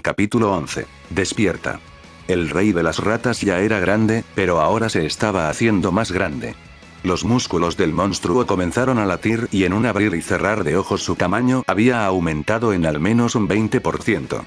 Capítulo 11. Despierta. El rey de las ratas ya era grande, pero ahora se estaba haciendo más grande. Los músculos del monstruo comenzaron a latir y en un abrir y cerrar de ojos su tamaño había aumentado en al menos un 20%.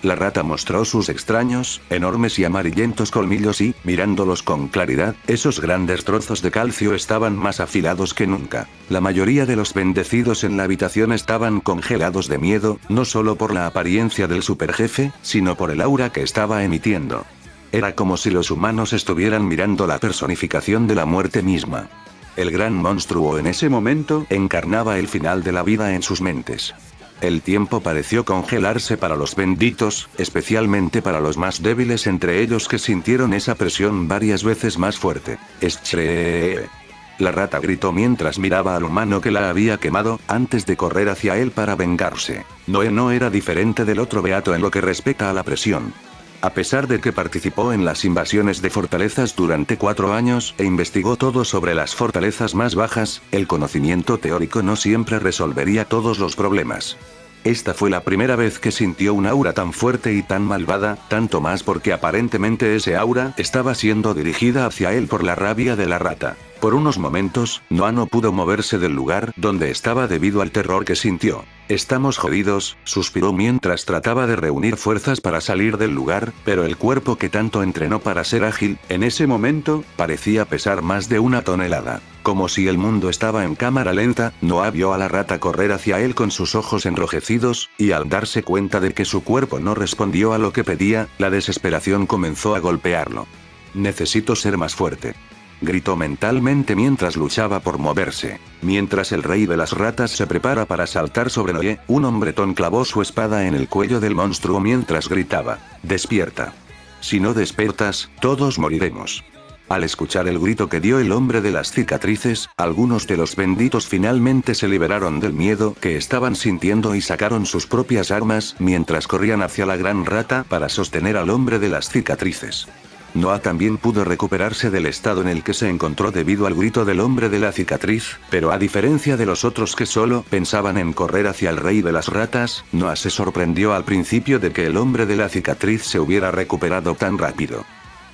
La rata mostró sus extraños, enormes y amarillentos colmillos y, mirándolos con claridad, esos grandes trozos de calcio estaban más afilados que nunca. La mayoría de los bendecidos en la habitación estaban congelados de miedo, no solo por la apariencia del superjefe, sino por el aura que estaba emitiendo. Era como si los humanos estuvieran mirando la personificación de la muerte misma. El gran monstruo en ese momento encarnaba el final de la vida en sus mentes. El tiempo pareció congelarse para los benditos, especialmente para los más débiles entre ellos que sintieron esa presión varias veces más fuerte. ¡Estree! La rata gritó mientras miraba al humano que la había quemado, antes de correr hacia él para vengarse. Noé no era diferente del otro beato en lo que respecta a la presión. A pesar de que participó en las invasiones de fortalezas durante 4 años e investigó todo sobre las fortalezas más bajas, el conocimiento teórico no siempre resolvería todos los problemas. Esta fue la primera vez que sintió un aura tan fuerte y tan malvada, tanto más porque aparentemente ese aura estaba siendo dirigida hacia él por la rabia de la rata. Por unos momentos, Noah no pudo moverse del lugar donde estaba debido al terror que sintió. «Estamos jodidos», suspiró mientras trataba de reunir fuerzas para salir del lugar, pero el cuerpo que tanto entrenó para ser ágil, en ese momento, parecía pesar más de 1 tonelada. Como si el mundo estaba en cámara lenta, Noah vio a la rata correr hacia él con sus ojos enrojecidos, y al darse cuenta de que su cuerpo no respondió a lo que pedía, la desesperación comenzó a golpearlo. «Necesito ser más fuerte», gritó mentalmente mientras luchaba por moverse. Mientras el rey de las ratas se prepara para saltar sobre Noé, un hombretón clavó su espada en el cuello del monstruo mientras gritaba: «Despierta. Si no despiertas, todos moriremos». Al escuchar el grito que dio el hombre de las cicatrices, algunos de los benditos finalmente se liberaron del miedo que estaban sintiendo y sacaron sus propias armas mientras corrían hacia la gran rata para sostener al hombre de las cicatrices. Noah también pudo recuperarse del estado en el que se encontró debido al grito del hombre de la cicatriz, pero a diferencia de los otros que solo pensaban en correr hacia el rey de las ratas, Noah se sorprendió al principio de que el hombre de la cicatriz se hubiera recuperado tan rápido.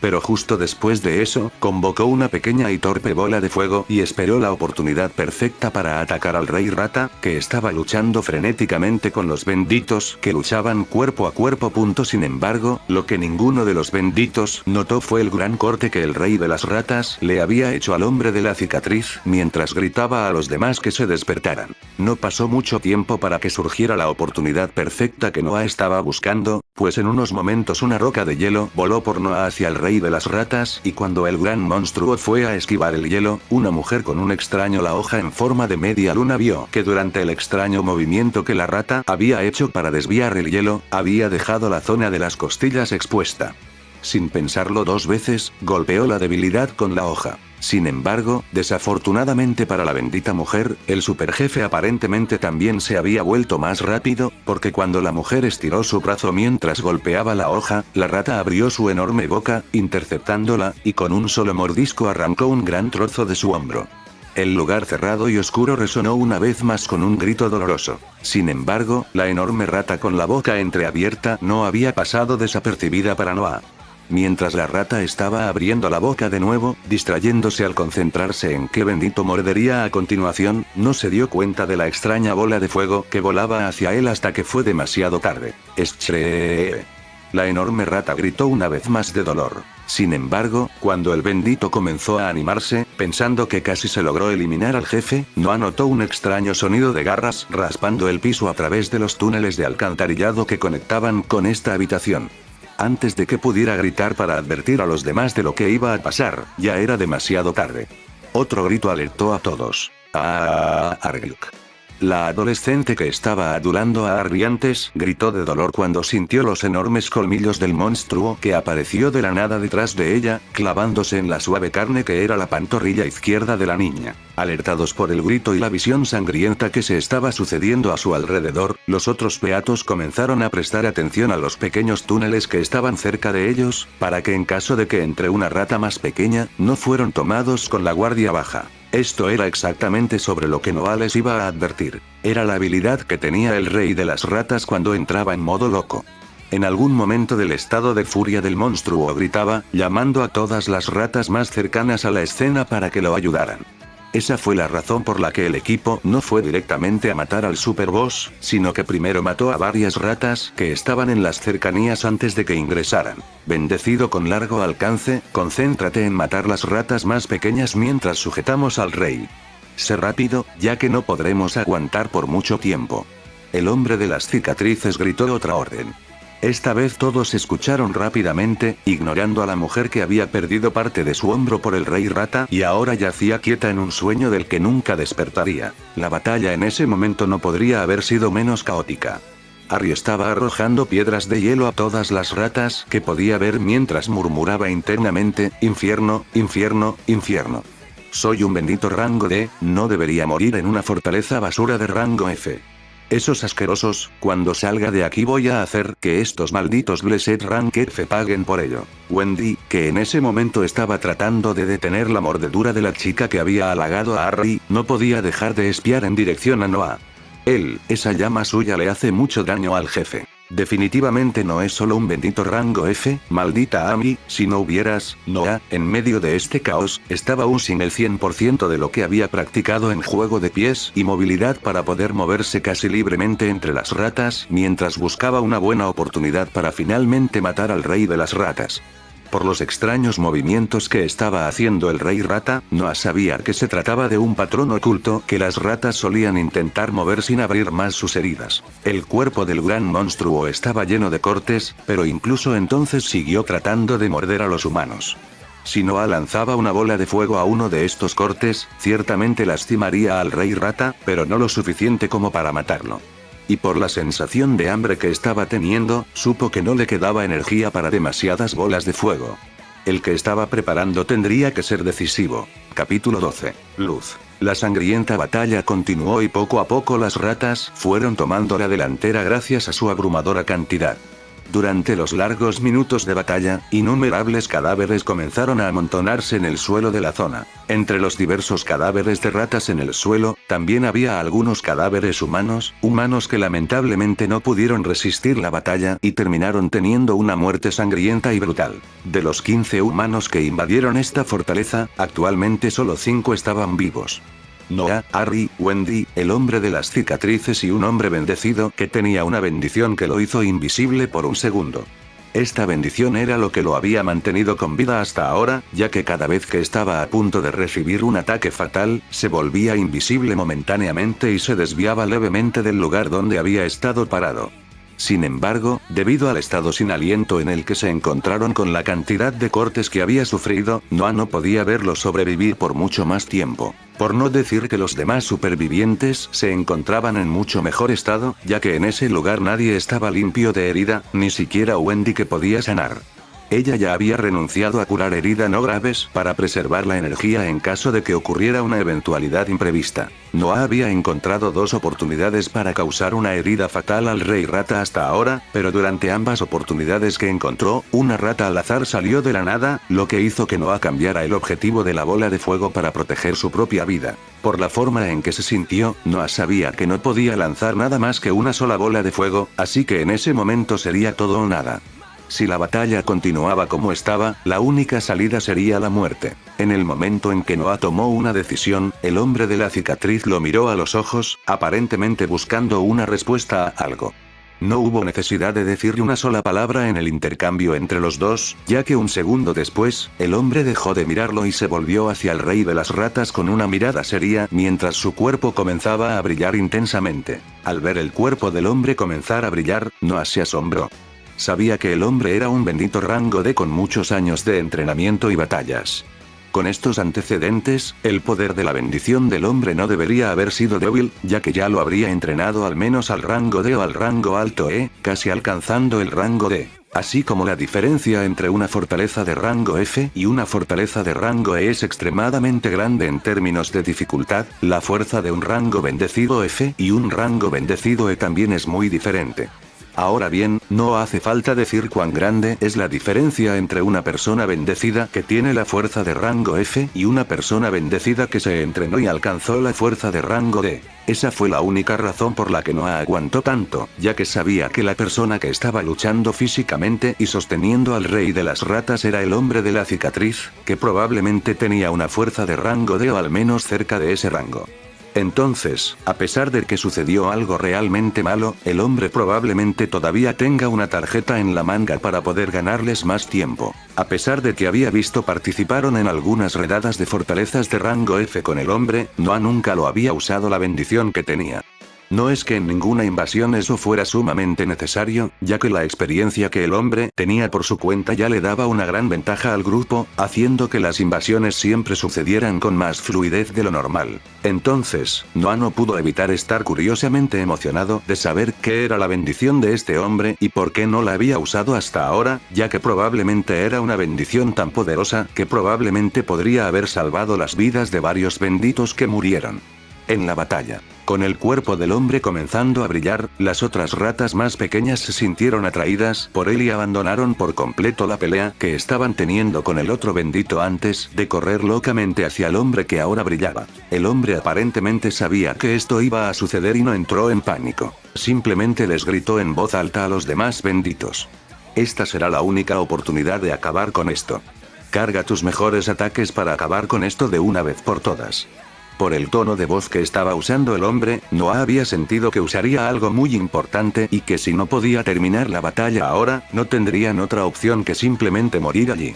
Pero justo después de eso, convocó una pequeña y torpe bola de fuego y esperó la oportunidad perfecta para atacar al rey rata, que estaba luchando frenéticamente con los benditos que luchaban cuerpo a cuerpo. Sin embargo, lo que ninguno de los benditos notó fue el gran corte que el rey de las ratas le había hecho al hombre de la cicatriz mientras gritaba a los demás que se despertaran. No pasó mucho tiempo para que surgiera la oportunidad perfecta que Noah estaba buscando, pues en unos momentos una roca de hielo voló por Noah hacia el rey de las ratas y cuando el gran monstruo fue a esquivar el hielo, una mujer con un extraño la hoja en forma de media luna vio que durante el extraño movimiento que la rata había hecho para desviar el hielo, había dejado la zona de las costillas expuesta. Sin pensarlo 2 veces, golpeó la debilidad con la hoja. Sin embargo, desafortunadamente para la bendita mujer, el superjefe aparentemente también se había vuelto más rápido, porque cuando la mujer estiró su brazo mientras golpeaba la hoja, la rata abrió su enorme boca, interceptándola, y con un solo mordisco arrancó un gran trozo de su hombro. El lugar cerrado y oscuro resonó una vez más con un grito doloroso. Sin embargo, la enorme rata con la boca entreabierta no había pasado desapercibida para Noah. Mientras la rata estaba abriendo la boca de nuevo, distrayéndose al concentrarse en qué bendito mordería a continuación, no se dio cuenta de la extraña bola de fuego que volaba hacia él hasta que fue demasiado tarde. ¡Estree! La enorme rata gritó una vez más de dolor. Sin embargo, cuando el bendito comenzó a animarse, pensando que casi se logró eliminar al jefe, Noah notó un extraño sonido de garras raspando el piso a través de los túneles de alcantarillado que conectaban con esta habitación. Antes de que pudiera gritar para advertir a los demás de lo que iba a pasar, ya era demasiado tarde. Otro grito alertó a todos. ¡Ah, Argyuk! La adolescente que estaba adulando a Arby antes gritó de dolor cuando sintió los enormes colmillos del monstruo que apareció de la nada detrás de ella, clavándose en la suave carne que era la pantorrilla izquierda de la niña. Alertados por el grito y la visión sangrienta que se estaba sucediendo a su alrededor, los otros beatos comenzaron a prestar atención a los pequeños túneles que estaban cerca de ellos, para que en caso de que entre una rata más pequeña, no fueron tomados con la guardia baja. Esto era exactamente sobre lo que Noah les iba a advertir. Era la habilidad que tenía el rey de las ratas cuando entraba en modo loco. En algún momento del estado de furia del monstruo gritaba, llamando a todas las ratas más cercanas a la escena para que lo ayudaran. Esa fue la razón por la que el equipo no fue directamente a matar al superboss, sino que primero mató a varias ratas que estaban en las cercanías antes de que ingresaran. Bendecido con largo alcance, concéntrate en matar las ratas más pequeñas mientras sujetamos al rey. Sé rápido, ya que no podremos aguantar por mucho tiempo. El hombre de las cicatrices gritó otra orden. Esta vez todos escucharon rápidamente, ignorando a la mujer que había perdido parte de su hombro por el rey rata y ahora yacía quieta en un sueño del que nunca despertaría. La batalla en ese momento no podría haber sido menos caótica. Harry estaba arrojando piedras de hielo a todas las ratas que podía ver mientras murmuraba internamente, infierno, infierno, infierno. Soy un bendito rango D, no debería morir en una fortaleza basura de rango F. Esos asquerosos, cuando salga de aquí voy a hacer que estos malditos Blessed Rank F paguen por ello. Wendy, que en ese momento estaba tratando de detener la mordedura de la chica que había halagado a Harry, no podía dejar de espiar en dirección a Noah. Esa llama suya le hace mucho daño al jefe. Definitivamente no es solo un bendito rango F, maldita Amy, si no hubieras, Noah, en medio de este caos, estaba aún sin el 100% de lo que había practicado en juego de pies y movilidad para poder moverse casi libremente entre las ratas mientras buscaba una buena oportunidad para finalmente matar al rey de las ratas. Por los extraños movimientos que estaba haciendo el rey rata, Noah sabía que se trataba de un patrón oculto que las ratas solían intentar mover sin abrir más sus heridas. El cuerpo del gran monstruo estaba lleno de cortes, pero incluso entonces siguió tratando de morder a los humanos. Si Noah lanzaba una bola de fuego a uno de estos cortes, ciertamente lastimaría al rey rata, pero no lo suficiente como para matarlo. Y por la sensación de hambre que estaba teniendo, supo que no le quedaba energía para demasiadas bolas de fuego. El que estaba preparando tendría que ser decisivo. Capítulo 12. Luz. La sangrienta batalla continuó y poco a poco las ratas fueron tomando la delantera gracias a su abrumadora cantidad. Durante los largos minutos de batalla, innumerables cadáveres comenzaron a amontonarse en el suelo de la zona. Entre los diversos cadáveres de ratas en el suelo, también había algunos cadáveres humanos que lamentablemente no pudieron resistir la batalla y terminaron teniendo una muerte sangrienta y brutal. De los 15 humanos que invadieron esta fortaleza, actualmente solo 5 estaban vivos. Noah, Harry, Wendy, el hombre de las cicatrices y un hombre bendecido que tenía una bendición que lo hizo invisible por un segundo. Esta bendición era lo que lo había mantenido con vida hasta ahora, ya que cada vez que estaba a punto de recibir un ataque fatal, se volvía invisible momentáneamente y se desviaba levemente del lugar donde había estado parado. Sin embargo, debido al estado sin aliento en el que se encontraron con la cantidad de cortes que había sufrido, Noah no podía verlo sobrevivir por mucho más tiempo. Por no decir que los demás supervivientes se encontraban en mucho mejor estado, ya que en ese lugar nadie estaba limpio de herida, ni siquiera Wendy que podía sanar. Ella ya había renunciado a curar heridas no graves para preservar la energía en caso de que ocurriera una eventualidad imprevista. Noah había encontrado 2 oportunidades para causar una herida fatal al rey rata hasta ahora, pero durante ambas oportunidades que encontró, una rata al azar salió de la nada, lo que hizo que Noah cambiara el objetivo de la bola de fuego para proteger su propia vida. Por la forma en que se sintió, Noah sabía que no podía lanzar nada más que una sola bola de fuego, así que en ese momento sería todo o nada. Si la batalla continuaba como estaba, la única salida sería la muerte. En el momento en que Noah tomó una decisión, el hombre de la cicatriz lo miró a los ojos, aparentemente buscando una respuesta a algo. No hubo necesidad de decirle una sola palabra en el intercambio entre los dos, ya que un segundo después, el hombre dejó de mirarlo y se volvió hacia el rey de las ratas con una mirada seria mientras su cuerpo comenzaba a brillar intensamente. Al ver el cuerpo del hombre comenzar a brillar, Noah se asombró. Sabía que el hombre era un bendito rango D con muchos años de entrenamiento y batallas. Con estos antecedentes, el poder de la bendición del hombre no debería haber sido débil, ya que ya lo habría entrenado al menos al rango D o al rango alto E, casi alcanzando el rango D. Así como la diferencia entre una fortaleza de rango F y una fortaleza de rango E es extremadamente grande en términos de dificultad, la fuerza de un rango bendecido F y un rango bendecido E también es muy diferente. Ahora bien, no hace falta decir cuán grande es la diferencia entre una persona bendecida que tiene la fuerza de rango F y una persona bendecida que se entrenó y alcanzó la fuerza de rango D. Esa fue la única razón por la que Noah aguantó tanto, ya que sabía que la persona que estaba luchando físicamente y sosteniendo al rey de las ratas era el hombre de la cicatriz, que probablemente tenía una fuerza de rango D o al menos cerca de ese rango. Entonces, a pesar de que sucedió algo realmente malo, el hombre probablemente todavía tenga una tarjeta en la manga para poder ganarles más tiempo. A pesar de que había visto participaron en algunas redadas de fortalezas de rango F con el hombre, Noah nunca lo había usado la bendición que tenía. No es que en ninguna invasión eso fuera sumamente necesario, ya que la experiencia que el hombre tenía por su cuenta ya le daba una gran ventaja al grupo, haciendo que las invasiones siempre sucedieran con más fluidez de lo normal. Entonces, Noah no pudo evitar estar curiosamente emocionado de saber qué era la bendición de este hombre y por qué no la había usado hasta ahora, ya que probablemente era una bendición tan poderosa que probablemente podría haber salvado las vidas de varios benditos que murieron en la batalla. Con el cuerpo del hombre comenzando a brillar, las otras ratas más pequeñas se sintieron atraídas por él y abandonaron por completo la pelea que estaban teniendo con el otro bendito antes de correr locamente hacia el hombre que ahora brillaba. El hombre aparentemente sabía que esto iba a suceder y no entró en pánico. Simplemente les gritó en voz alta a los demás benditos: esta será la única oportunidad de acabar con esto. Carga tus mejores ataques para acabar con esto de una vez por todas. Por el tono de voz que estaba usando el hombre, Noah había sentido que usaría algo muy importante y que si no podía terminar la batalla ahora, no tendrían otra opción que simplemente morir allí.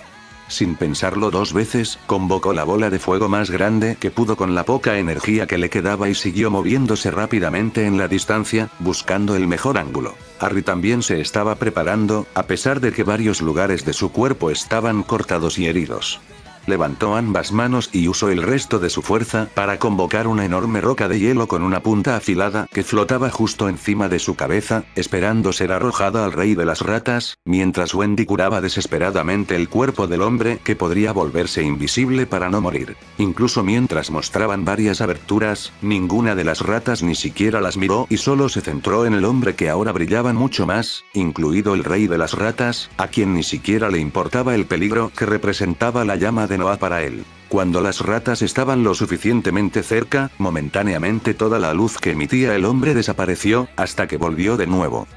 Sin pensarlo dos veces, convocó la bola de fuego más grande que pudo con la poca energía que le quedaba y siguió moviéndose rápidamente en la distancia, buscando el mejor ángulo. Harry también se estaba preparando, a pesar de que varios lugares de su cuerpo estaban cortados y heridos. Levantó ambas manos y usó el resto de su fuerza para convocar una enorme roca de hielo con una punta afilada que flotaba justo encima de su cabeza, esperando ser arrojada al rey de las ratas, mientras Wendy curaba desesperadamente el cuerpo del hombre que podría volverse invisible para no morir. Incluso mientras mostraban varias aberturas, ninguna de las ratas ni siquiera las miró y solo se centró en el hombre que ahora brillaba mucho más, incluido el rey de las ratas, a quien ni siquiera le importaba el peligro que representaba la llama de Noah para él. Cuando las ratas estaban lo suficientemente cerca, momentáneamente toda la luz que emitía el hombre desapareció, hasta que volvió de nuevo.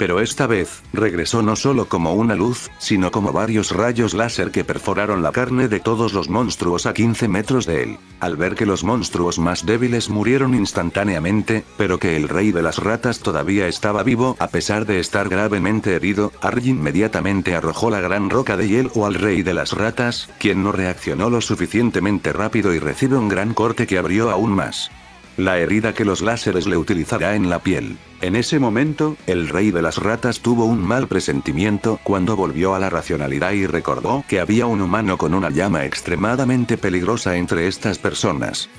Pero esta vez, regresó no solo como una luz, sino como varios rayos láser que perforaron la carne de todos los monstruos a 15 metros de él. Al ver que los monstruos más débiles murieron instantáneamente, pero que el rey de las ratas todavía estaba vivo a pesar de estar gravemente herido, Harry inmediatamente arrojó la gran roca de hielo al rey de las ratas, quien no reaccionó lo suficientemente rápido y recibe un gran corte que abrió aún más la herida que los láseres le utilizará en la piel. En ese momento, el rey de las ratas tuvo un mal presentimiento cuando volvió a la racionalidad y recordó que había un humano con una llama extremadamente peligrosa entre estas personas.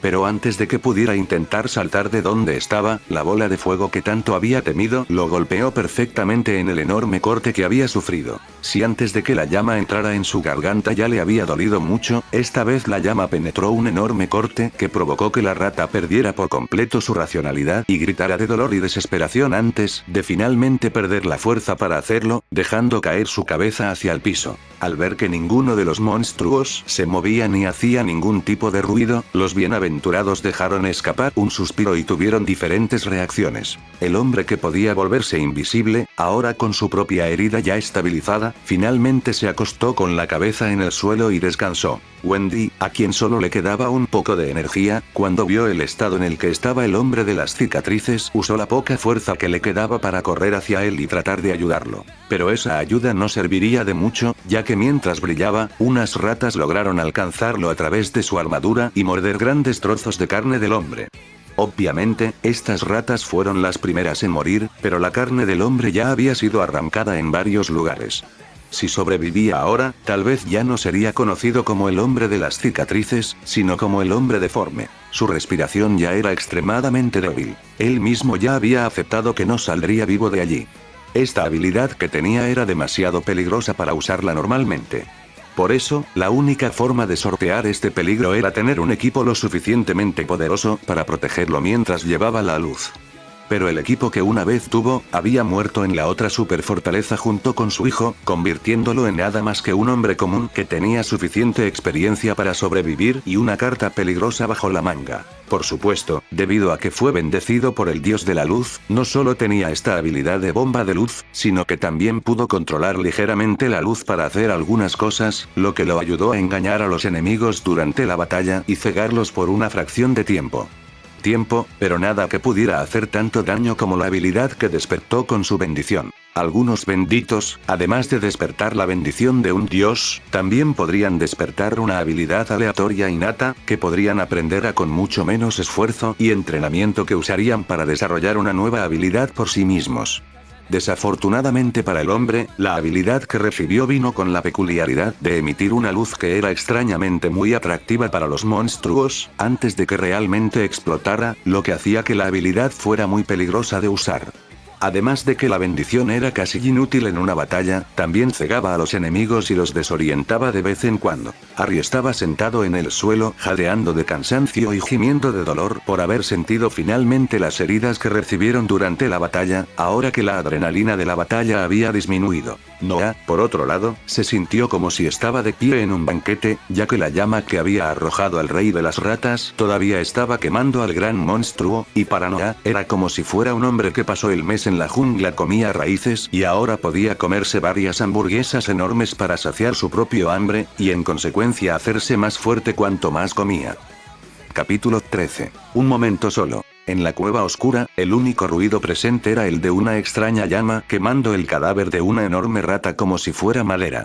Pero antes de que pudiera intentar saltar de donde estaba, la bola de fuego que tanto había temido lo golpeó perfectamente en el enorme corte que había sufrido. Si antes de que la llama entrara en su garganta ya le había dolido mucho, esta vez la llama penetró un enorme corte que provocó que la rata perdiera por completo su racionalidad y gritara de dolor y desesperación antes de finalmente perder la fuerza para hacerlo, dejando caer su cabeza hacia el piso. Al ver que ninguno de los monstruos se movía ni hacía ningún tipo de ruido, los bienaventurados dejaron escapar un suspiro y tuvieron diferentes reacciones. El hombre que podía volverse invisible, ahora con su propia herida ya estabilizada, finalmente se acostó con la cabeza en el suelo y descansó. Wendy, a quien solo le quedaba un poco de energía, cuando vio el estado en el que estaba el hombre de las cicatrices, usó la poca fuerza que le quedaba para correr hacia él y tratar de ayudarlo. Pero esa ayuda no serviría de mucho, ya que mientras brillaba, unas ratas lograron alcanzarlo a través de su armadura y morder grandes trozos de carne del hombre. Obviamente, estas ratas fueron las primeras en morir, pero la carne del hombre ya había sido arrancada en varios lugares. Si sobrevivía ahora, tal vez ya no sería conocido como el hombre de las cicatrices, sino como el hombre deforme. Su respiración ya era extremadamente débil. Él mismo ya había aceptado que no saldría vivo de allí. Esta habilidad que tenía era demasiado peligrosa para usarla normalmente. Por eso, la única forma de sortear este peligro era tener un equipo lo suficientemente poderoso para protegerlo mientras llevaba la luz. Pero el equipo que una vez tuvo, había muerto en la otra superfortaleza junto con su hijo, convirtiéndolo en nada más que un hombre común que tenía suficiente experiencia para sobrevivir y una carta peligrosa bajo la manga. Por supuesto, debido a que fue bendecido por el dios de la luz, no solo tenía esta habilidad de bomba de luz, sino que también pudo controlar ligeramente la luz para hacer algunas cosas, lo que lo ayudó a engañar a los enemigos durante la batalla y cegarlos por una fracción de tiempo, pero nada que pudiera hacer tanto daño como la habilidad que despertó con su bendición. Algunos benditos, además de despertar la bendición de un dios, también podrían despertar una habilidad aleatoria innata, que podrían aprender a con mucho menos esfuerzo y entrenamiento que usarían para desarrollar una nueva habilidad por sí mismos. Desafortunadamente para el hombre, la habilidad que recibió vino con la peculiaridad de emitir una luz que era extrañamente muy atractiva para los monstruos, antes de que realmente explotara, lo que hacía que la habilidad fuera muy peligrosa de usar. Además de que la bendición era casi inútil en una batalla, también cegaba a los enemigos y los desorientaba de vez en cuando. Harry estaba sentado en el suelo, jadeando de cansancio y gimiendo de dolor por haber sentido finalmente las heridas que recibieron durante la batalla, ahora que la adrenalina de la batalla había disminuido. Noah, por otro lado, se sintió como si estaba de pie en un banquete, ya que la llama que había arrojado al rey de las ratas todavía estaba quemando al gran monstruo, y para Noah, era como si fuera un hombre que pasó el mes en la jungla, comía raíces y ahora podía comerse varias hamburguesas enormes para saciar su propio hambre, y en consecuencia hacerse más fuerte cuanto más comía. Capítulo 13. Un momento solo. En la cueva oscura, el único ruido presente era el de una extraña llama quemando el cadáver de una enorme rata como si fuera madera.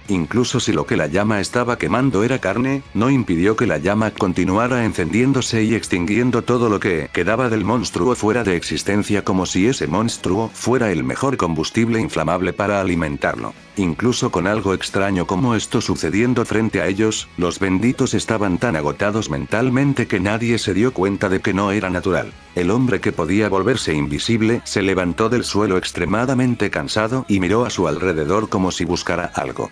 Incluso si lo que la llama estaba quemando era carne, no impidió que la llama continuara encendiéndose y extinguiendo todo lo que quedaba del monstruo fuera de existencia, como si ese monstruo fuera el mejor combustible inflamable para alimentarlo. Incluso con algo extraño como esto sucediendo frente a ellos, los benditos estaban tan agotados mentalmente que nadie se dio cuenta de que no era natural. El hombre que podía volverse invisible se levantó del suelo extremadamente cansado y miró a su alrededor como si buscara algo.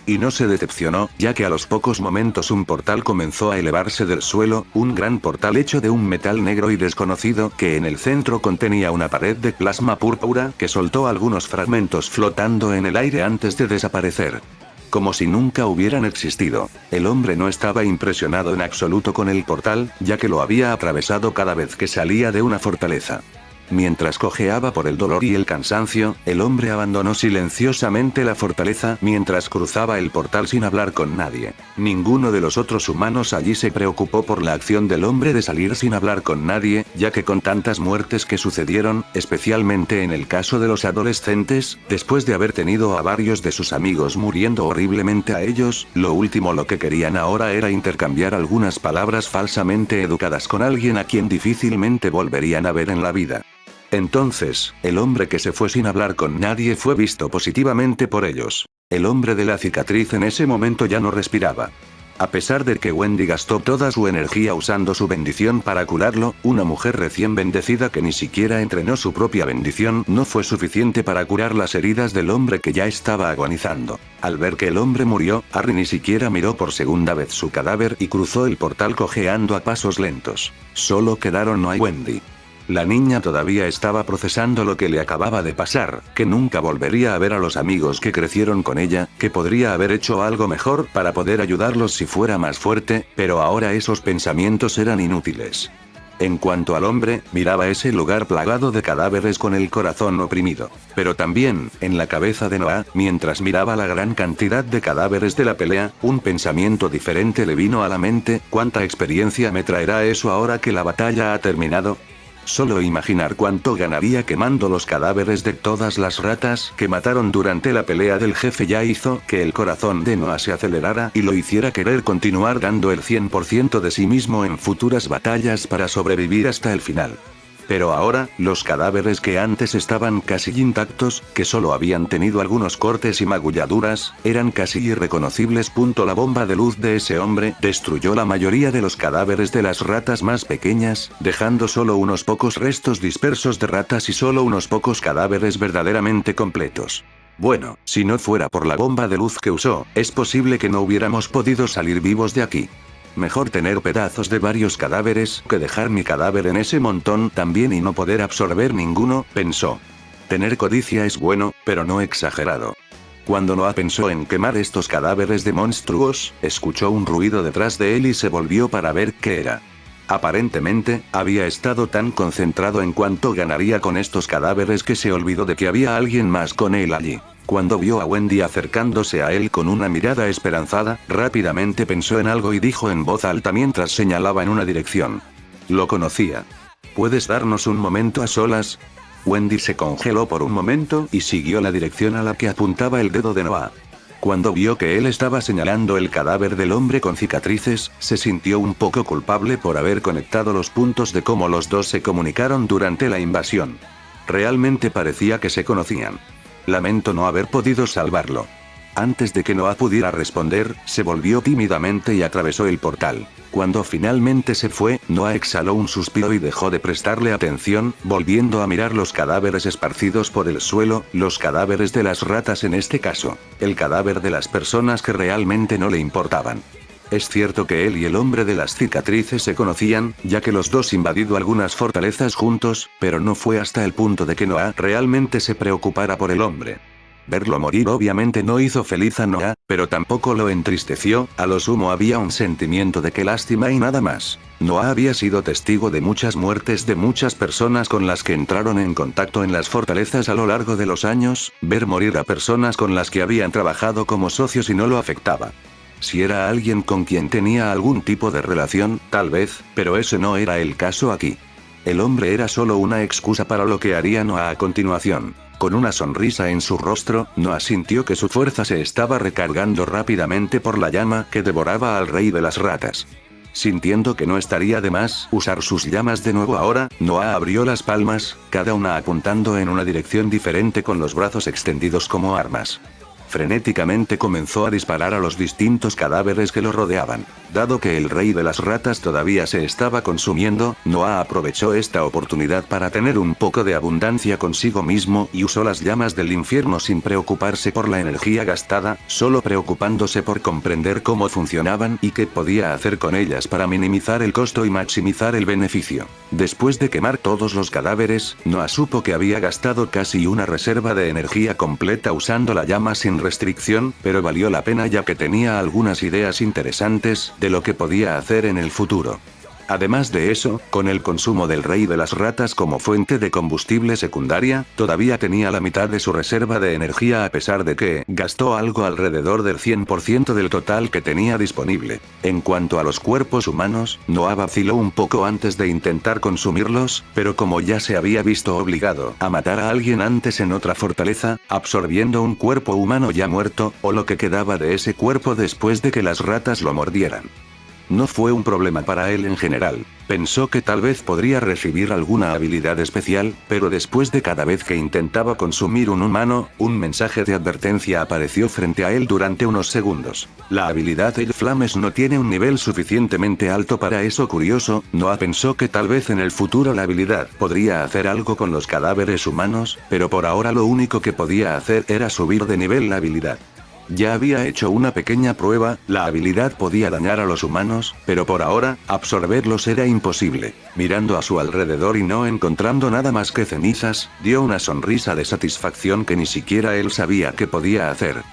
Y no se decepcionó, ya que a los pocos momentos un portal comenzó a elevarse del suelo, un gran portal hecho de un metal negro y desconocido que en el centro contenía una pared de plasma púrpura que soltó algunos fragmentos flotando en el aire antes de desaparecer. Como si nunca hubieran existido. El hombre no estaba impresionado en absoluto con el portal, ya que lo había atravesado cada vez que salía de una fortaleza. Mientras cojeaba por el dolor y el cansancio, el hombre abandonó silenciosamente la fortaleza mientras cruzaba el portal sin hablar con nadie. Ninguno de los otros humanos allí se preocupó por la acción del hombre de salir sin hablar con nadie, ya que con tantas muertes que sucedieron, especialmente en el caso de los adolescentes, después de haber tenido a varios de sus amigos muriendo horriblemente a ellos, lo último lo que querían ahora era intercambiar algunas palabras falsamente educadas con alguien a quien difícilmente volverían a ver en la vida. Entonces, el hombre que se fue sin hablar con nadie fue visto positivamente por ellos. El hombre de la cicatriz en ese momento ya no respiraba. A pesar de que Wendy gastó toda su energía usando su bendición para curarlo, una mujer recién bendecida que ni siquiera entrenó su propia bendición no fue suficiente para curar las heridas del hombre que ya estaba agonizando. Al ver que el hombre murió, Harry ni siquiera miró por segunda vez su cadáver y cruzó el portal cojeando a pasos lentos. Solo quedaron Noah y Wendy. La niña todavía estaba procesando lo que le acababa de pasar, que nunca volvería a ver a los amigos que crecieron con ella, que podría haber hecho algo mejor para poder ayudarlos si fuera más fuerte, pero ahora esos pensamientos eran inútiles. En cuanto al hombre, miraba ese lugar plagado de cadáveres con el corazón oprimido. Pero también, en la cabeza de Noah, mientras miraba la gran cantidad de cadáveres de la pelea, un pensamiento diferente le vino a la mente: ¿cuánta experiencia me traerá eso ahora que la batalla ha terminado? Solo imaginar cuánto ganaría quemando los cadáveres de todas las ratas que mataron durante la pelea del jefe ya hizo que el corazón de Noah se acelerara y lo hiciera querer continuar dando el 100% de sí mismo en futuras batallas para sobrevivir hasta el final. Pero ahora, los cadáveres que antes estaban casi intactos, que solo habían tenido algunos cortes y magulladuras, eran casi irreconocibles. La bomba de luz de ese hombre destruyó la mayoría de los cadáveres de las ratas más pequeñas, dejando solo unos pocos restos dispersos de ratas y solo unos pocos cadáveres verdaderamente completos. Bueno, si no fuera por la bomba de luz que usó, es posible que no hubiéramos podido salir vivos de aquí. Mejor tener pedazos de varios cadáveres que dejar mi cadáver en ese montón también y no poder absorber ninguno, pensó. Tener codicia es bueno, pero no exagerado. Cuando Noah pensó en quemar estos cadáveres de monstruos, escuchó un ruido detrás de él y se volvió para ver qué era. Aparentemente, había estado tan concentrado en cuánto ganaría con estos cadáveres que se olvidó de que había alguien más con él allí. Cuando vio a Wendy acercándose a él con una mirada esperanzada, rápidamente pensó en algo y dijo en voz alta mientras señalaba en una dirección. Lo conocía. ¿Puedes darnos un momento a solas? Wendy se congeló por un momento y siguió la dirección a la que apuntaba el dedo de Noah. Cuando vio que él estaba señalando el cadáver del hombre con cicatrices, se sintió un poco culpable por haber conectado los puntos de cómo los dos se comunicaron durante la invasión. Realmente parecía que se conocían. Lamento no haber podido salvarlo. Antes de que Noah pudiera responder, se volvió tímidamente y atravesó el portal. Cuando finalmente se fue, Noah exhaló un suspiro y dejó de prestarle atención, volviendo a mirar los cadáveres esparcidos por el suelo, los cadáveres de las ratas en este caso, el cadáver de las personas que realmente no le importaban. Es cierto que él y el hombre de las cicatrices se conocían, ya que los dos invadido algunas fortalezas juntos, pero no fue hasta el punto de que Noah realmente se preocupara por el hombre. Verlo morir obviamente no hizo feliz a Noah, pero tampoco lo entristeció, a lo sumo había un sentimiento de que lástima y nada más. Noah había sido testigo de muchas muertes de muchas personas con las que entraron en contacto en las fortalezas a lo largo de los años, ver morir a personas con las que habían trabajado como socios y no lo afectaba. Si era alguien con quien tenía algún tipo de relación, tal vez, pero ese no era el caso aquí. El hombre era solo una excusa para lo que haría Noah a continuación. Con una sonrisa en su rostro, Noah sintió que su fuerza se estaba recargando rápidamente por la llama que devoraba al rey de las ratas. Sintiendo que no estaría de más usar sus llamas de nuevo ahora, Noah abrió las palmas, cada una apuntando en una dirección diferente con los brazos extendidos como armas. Frenéticamente comenzó a disparar a los distintos cadáveres que lo rodeaban. Dado que el rey de las ratas todavía se estaba consumiendo, Noah aprovechó esta oportunidad para tener un poco de abundancia consigo mismo y usó las llamas del infierno sin preocuparse por la energía gastada, solo preocupándose por comprender cómo funcionaban y qué podía hacer con ellas para minimizar el costo y maximizar el beneficio. Después de quemar todos los cadáveres, Noah supo que había gastado casi una reserva de energía completa usando la llama sin restricción, pero valió la pena ya que tenía algunas ideas interesantes de lo que podía hacer en el futuro. Además de eso, con el consumo del rey de las ratas como fuente de combustible secundaria, todavía tenía la mitad de su reserva de energía a pesar de que gastó algo alrededor del 100% del total que tenía disponible. En cuanto a los cuerpos humanos, Noah vaciló un poco antes de intentar consumirlos, pero como ya se había visto obligado a matar a alguien antes en otra fortaleza, absorbiendo un cuerpo humano ya muerto, o lo que quedaba de ese cuerpo después de que las ratas lo mordieran. No fue un problema para él en general. Pensó que tal vez podría recibir alguna habilidad especial, pero después de cada vez que intentaba consumir un humano, un mensaje de advertencia apareció frente a él durante unos segundos. La habilidad El Flames no tiene un nivel suficientemente alto para eso. Curioso, Noah pensó que tal vez en el futuro la habilidad podría hacer algo con los cadáveres humanos, pero por ahora lo único que podía hacer era subir de nivel la habilidad. Ya había hecho una pequeña prueba, la habilidad podía dañar a los humanos, pero por ahora, absorberlos era imposible. Mirando a su alrededor y no encontrando nada más que cenizas, dio una sonrisa de satisfacción que ni siquiera él sabía qué podía hacer.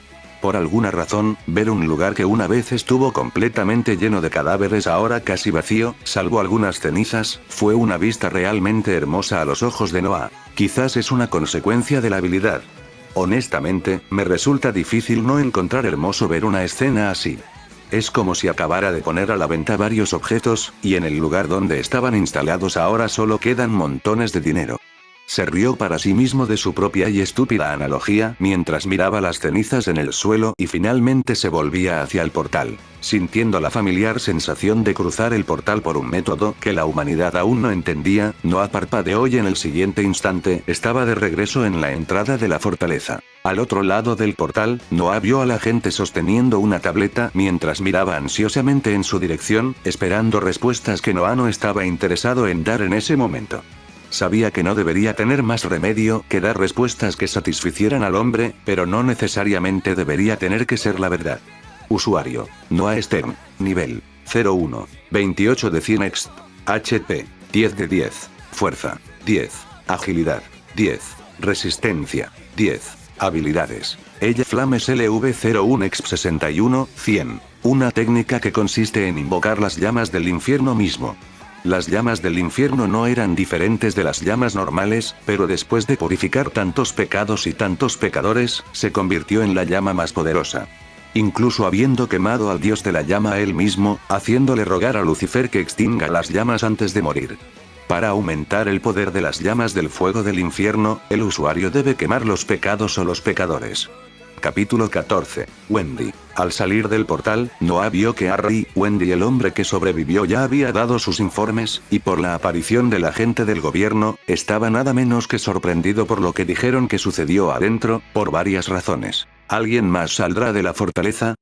Por alguna razón, ver un lugar que una vez estuvo completamente lleno de cadáveres ahora casi vacío, salvo algunas cenizas, fue una vista realmente hermosa a los ojos de Noah. Quizás es una consecuencia de la habilidad. Honestamente, me resulta difícil no encontrar hermoso ver una escena así. Es como si acabara de poner a la venta varios objetos, y en el lugar donde estaban instalados ahora solo quedan montones de dinero. Se rió para sí mismo de su propia y estúpida analogía mientras miraba las cenizas en el suelo y finalmente se volvía hacia el portal. Sintiendo la familiar sensación de cruzar el portal por un método que la humanidad aún no entendía, Noah parpadeó y en el siguiente instante estaba de regreso en la entrada de la fortaleza. Al otro lado del portal, Noah vio a la gente sosteniendo una tableta mientras miraba ansiosamente en su dirección, esperando respuestas que Noah no estaba interesado en dar en ese momento. Sabía que no debería tener más remedio que dar respuestas que satisficieran al hombre, pero no necesariamente debería tener que ser la verdad. Usuario: Noah Stern. Nivel: 01. 28 de 100 exp. HP. 10 de 10. Fuerza. 10. Agilidad. 10. Resistencia. 10. Habilidades. Ella Flames LV01 exp 61, 100. Una técnica que consiste en invocar las llamas del infierno mismo. Las llamas del infierno no eran diferentes de las llamas normales, pero después de purificar tantos pecados y tantos pecadores, se convirtió en la llama más poderosa. Incluso habiendo quemado al dios de la llama él mismo, haciéndole rogar a Lucifer que extinga las llamas antes de morir. Para aumentar el poder de las llamas del fuego del infierno, el usuario debe quemar los pecados o los pecadores. Capítulo 14. Wendy. Al salir del portal, Noah vio que Harry, Wendy el hombre que sobrevivió ya había dado sus informes, y por la aparición del agente del gobierno, estaba nada menos que sorprendido por lo que dijeron que sucedió adentro, por varias razones. ¿Alguien más saldrá de la fortaleza?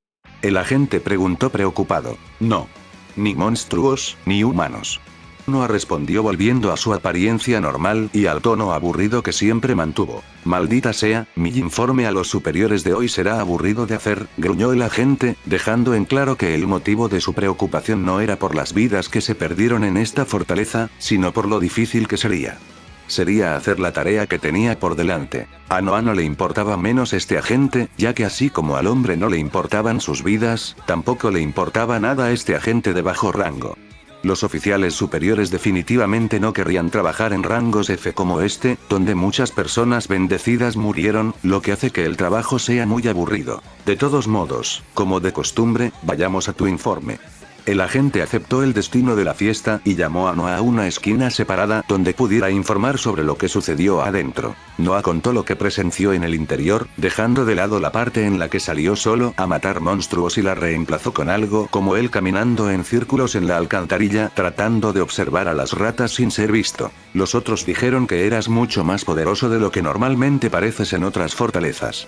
El agente preguntó preocupado. No. Ni monstruos, ni humanos. Noah respondió volviendo a su apariencia normal y al tono aburrido que siempre mantuvo. Maldita sea, mi informe a los superiores de hoy será aburrido de hacer, gruñó el agente, dejando en claro que el motivo de su preocupación no era por las vidas que se perdieron en esta fortaleza, sino por lo difícil que sería. Sería hacer la tarea que tenía por delante. A Noah no le importaba menos este agente, ya que así como al hombre no le importaban sus vidas, tampoco le importaba nada a este agente de bajo rango. Los oficiales superiores definitivamente no querrían trabajar en rangos F como este, donde muchas personas bendecidas murieron, lo que hace que el trabajo sea muy aburrido. De todos modos, como de costumbre, vayamos a tu informe. El agente aceptó el destino de la fiesta y llamó a Noah a una esquina separada donde pudiera informar sobre lo que sucedió adentro. Noah contó lo que presenció en el interior, dejando de lado la parte en la que salió solo a matar monstruos y la reemplazó con algo como él caminando en círculos en la alcantarilla tratando de observar a las ratas sin ser visto. Los otros dijeron que eras mucho más poderoso de lo que normalmente pareces en otras fortalezas.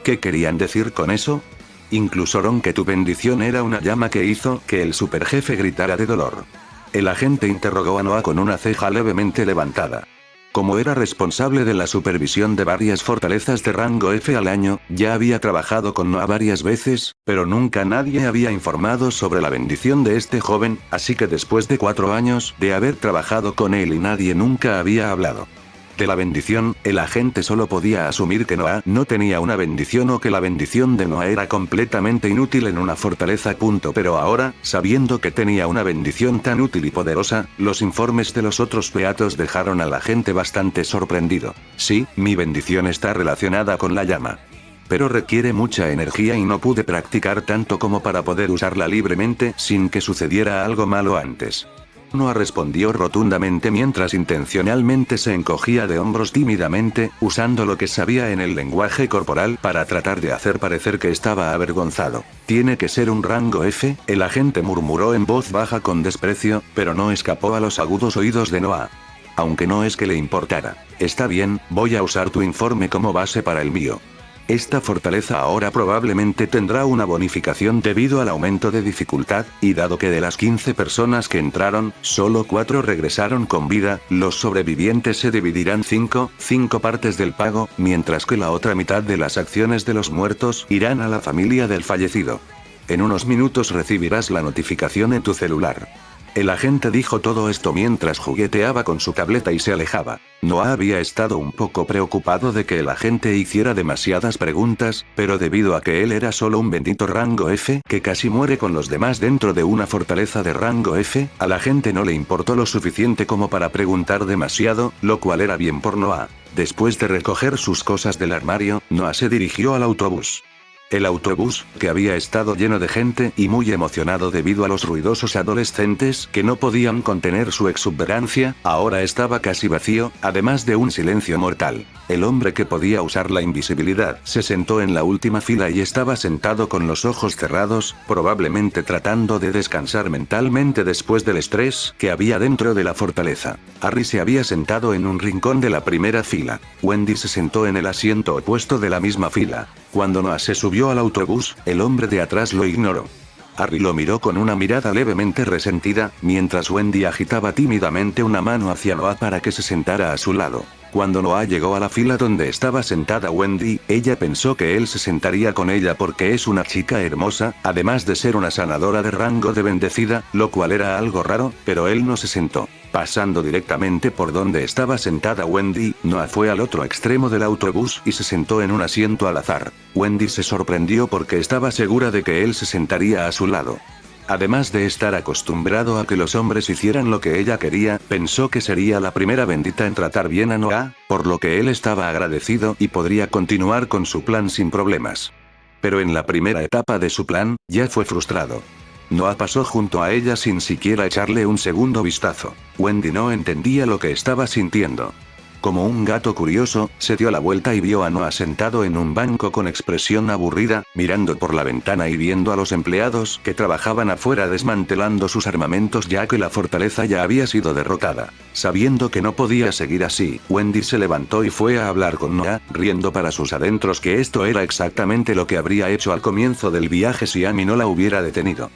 ¿Qué querían decir con eso? Incluyeron que tu bendición era una llama que hizo que el superjefe gritara de dolor. El agente interrogó a Noah con una ceja levemente levantada. Como era responsable de la supervisión de varias fortalezas de rango F al año, ya había trabajado con Noah varias veces, pero nunca nadie había informado sobre la bendición de este joven, así que después de 4 años de haber trabajado con él y nadie nunca había hablado de la bendición, el agente solo podía asumir que Noah no tenía una bendición o que la bendición de Noah era completamente inútil en una fortaleza. Pero ahora, sabiendo que tenía una bendición tan útil y poderosa, los informes de los otros beatos dejaron al agente bastante sorprendido. Sí, mi bendición está relacionada con la llama. Pero requiere mucha energía y no pude practicar tanto como para poder usarla libremente sin que sucediera algo malo antes. Noah respondió rotundamente mientras intencionalmente se encogía de hombros tímidamente, usando lo que sabía en el lenguaje corporal para tratar de hacer parecer que estaba avergonzado. Tiene que ser un rango F, el agente murmuró en voz baja con desprecio, pero no escapó a los agudos oídos de Noah. Aunque no es que le importara. Está bien, voy a usar tu informe como base para el mío. Esta fortaleza ahora probablemente tendrá una bonificación debido al aumento de dificultad, y dado que de las 15 personas que entraron, solo 4 regresaron con vida, los sobrevivientes se dividirán 5 partes del pago, mientras que la otra mitad de las acciones de los muertos irán a la familia del fallecido. En unos minutos recibirás la notificación en tu celular. El agente dijo todo esto mientras jugueteaba con su tableta y se alejaba. Noah había estado un poco preocupado de que el agente hiciera demasiadas preguntas, pero debido a que él era solo un bendito rango F que casi muere con los demás dentro de una fortaleza de rango F, al agente no le importó lo suficiente como para preguntar demasiado, lo cual era bien por Noah. Después de recoger sus cosas del armario, Noah se dirigió al autobús. El autobús, que había estado lleno de gente y muy emocionado debido a los ruidosos adolescentes que no podían contener su exuberancia, ahora estaba casi vacío, además de un silencio mortal. El hombre que podía usar la invisibilidad se sentó en la última fila y estaba sentado con los ojos cerrados, probablemente tratando de descansar mentalmente después del estrés que había dentro de la fortaleza. Harry se había sentado en un rincón de la primera fila. Wendy se sentó en el asiento opuesto de la misma fila. Cuando Noah se subió al autobús, el hombre de atrás lo ignoró. Harry lo miró con una mirada levemente resentida, mientras Wendy agitaba tímidamente una mano hacia Noah para que se sentara a su lado. Cuando Noah llegó a la fila donde estaba sentada Wendy, ella pensó que él se sentaría con ella porque es una chica hermosa, además de ser una sanadora de rango de bendecida, lo cual era algo raro, pero él no se sentó. Pasando directamente por donde estaba sentada Wendy, Noah fue al otro extremo del autobús y se sentó en un asiento al azar. Wendy se sorprendió porque estaba segura de que él se sentaría a su lado. Además de estar acostumbrado a que los hombres hicieran lo que ella quería, pensó que sería la primera bendita en tratar bien a Noah, por lo que él estaba agradecido y podría continuar con su plan sin problemas. Pero en la primera etapa de su plan, ya fue frustrado. Noah pasó junto a ella sin siquiera echarle un segundo vistazo. Wendy no entendía lo que estaba sintiendo. Como un gato curioso, se dio la vuelta y vio a Noah sentado en un banco con expresión aburrida, mirando por la ventana y viendo a los empleados que trabajaban afuera desmantelando sus armamentos ya que la fortaleza ya había sido derrotada. Sabiendo que no podía seguir así, Wendy se levantó y fue a hablar con Noah, riendo para sus adentros que esto era exactamente lo que habría hecho al comienzo del viaje si Amy no la hubiera detenido.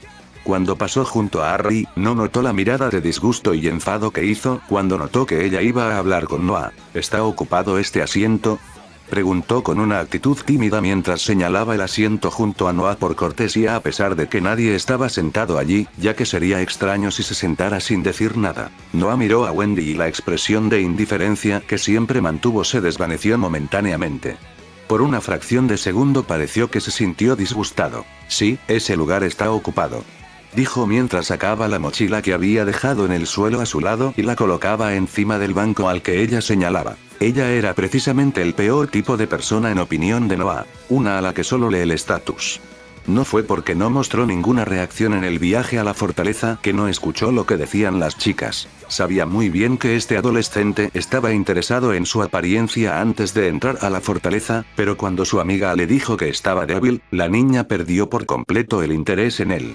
Cuando pasó junto a Harry, no notó la mirada de disgusto y enfado que hizo cuando notó que ella iba a hablar con Noah. ¿Está ocupado este asiento?, preguntó con una actitud tímida mientras señalaba el asiento junto a Noah por cortesía a pesar de que nadie estaba sentado allí, ya que sería extraño si se sentara sin decir nada. Noah miró a Wendy y la expresión de indiferencia que siempre mantuvo se desvaneció momentáneamente. Por una fracción de segundo pareció que se sintió disgustado. Sí, ese lugar está ocupado, dijo mientras sacaba la mochila que había dejado en el suelo a su lado y la colocaba encima del banco al que ella señalaba. Ella era precisamente el peor tipo de persona en opinión de Noah, una a la que solo lee el estatus. No fue porque no mostró ninguna reacción en el viaje a la fortaleza que no escuchó lo que decían las chicas. Sabía muy bien que este adolescente estaba interesado en su apariencia antes de entrar a la fortaleza, pero cuando su amiga le dijo que estaba débil, la niña perdió por completo el interés en él.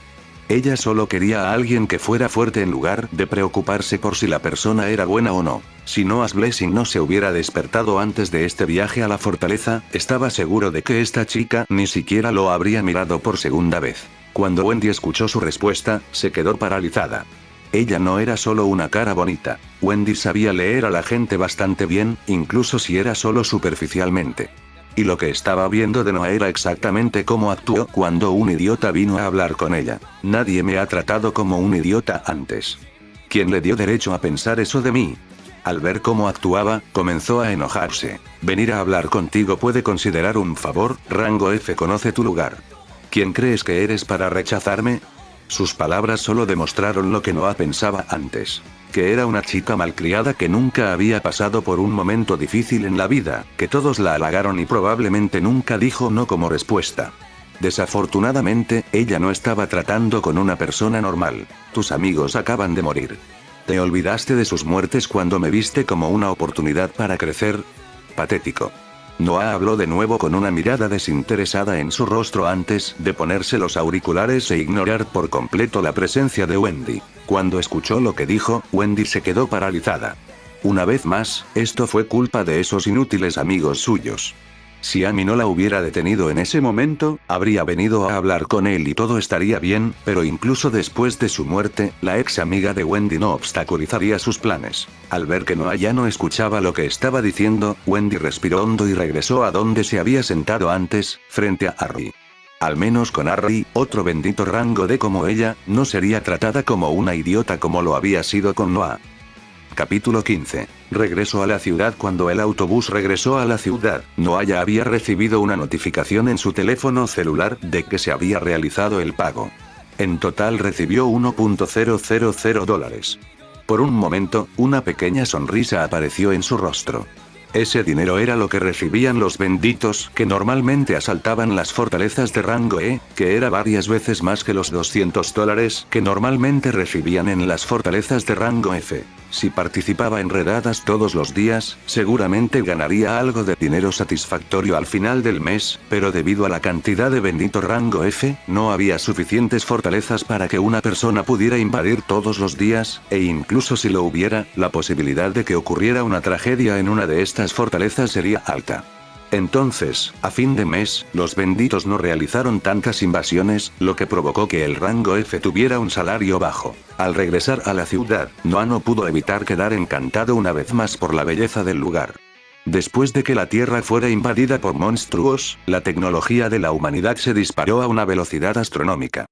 Ella solo quería a alguien que fuera fuerte en lugar de preocuparse por si la persona era buena o no. Si Noah's Blessing no se hubiera despertado antes de este viaje a la fortaleza, estaba seguro de que esta chica ni siquiera lo habría mirado por segunda vez. Cuando Wendy escuchó su respuesta, se quedó paralizada. Ella no era solo una cara bonita. Wendy sabía leer a la gente bastante bien, incluso si era solo superficialmente. Y lo que estaba viendo de Noah era exactamente cómo actuó cuando un idiota vino a hablar con ella. Nadie me ha tratado como un idiota antes. ¿Quién le dio derecho a pensar eso de mí? Al ver cómo actuaba, comenzó a enojarse. Venir a hablar contigo puede considerar un favor, rango F conoce tu lugar. ¿Quién crees que eres para rechazarme? Sus palabras solo demostraron lo que Noah pensaba antes. Que era una chica malcriada que nunca había pasado por un momento difícil en la vida, que todos la halagaron y probablemente nunca dijo no como respuesta. Desafortunadamente, ella no estaba tratando con una persona normal. Tus amigos acaban de morir. ¿Te olvidaste de sus muertes cuando me viste como una oportunidad para crecer? Patético. Noah habló de nuevo con una mirada desinteresada en su rostro antes de ponerse los auriculares e ignorar por completo la presencia de Wendy. Cuando escuchó lo que dijo, Wendy se quedó paralizada. Una vez más, esto fue culpa de esos inútiles amigos suyos. Si Amy no la hubiera detenido en ese momento, habría venido a hablar con él y todo estaría bien, pero incluso después de su muerte, la ex amiga de Wendy no obstaculizaría sus planes. Al ver que Noah ya no escuchaba lo que estaba diciendo, Wendy respiró hondo y regresó a donde se había sentado antes, frente a Harry. Al menos con Harry, otro bendito rango de como ella, no sería tratada como una idiota como lo había sido con Noah. Capítulo 15. Regreso a la ciudad. Cuando el autobús regresó a la ciudad, Noah ya había recibido una notificación en su teléfono celular de que se había realizado el pago. En total recibió $1.000. Por un momento, una pequeña sonrisa apareció en su rostro. Ese dinero era lo que recibían los benditos que normalmente asaltaban las fortalezas de rango E, que era varias veces más que los $200 que normalmente recibían en las fortalezas de rango F. Si participaba en redadas todos los días, seguramente ganaría algo de dinero satisfactorio al final del mes, pero debido a la cantidad de bendito rango F, no había suficientes fortalezas para que una persona pudiera invadir todos los días, e incluso si lo hubiera, la posibilidad de que ocurriera una tragedia en una de estas fortalezas sería alta. Entonces, a fin de mes, los benditos no realizaron tantas invasiones, lo que provocó que el rango F tuviera un salario bajo. Al regresar a la ciudad, Noah no pudo evitar quedar encantado una vez más por la belleza del lugar. Después de que la Tierra fuera invadida por monstruos, la tecnología de la humanidad se disparó a una velocidad astronómica.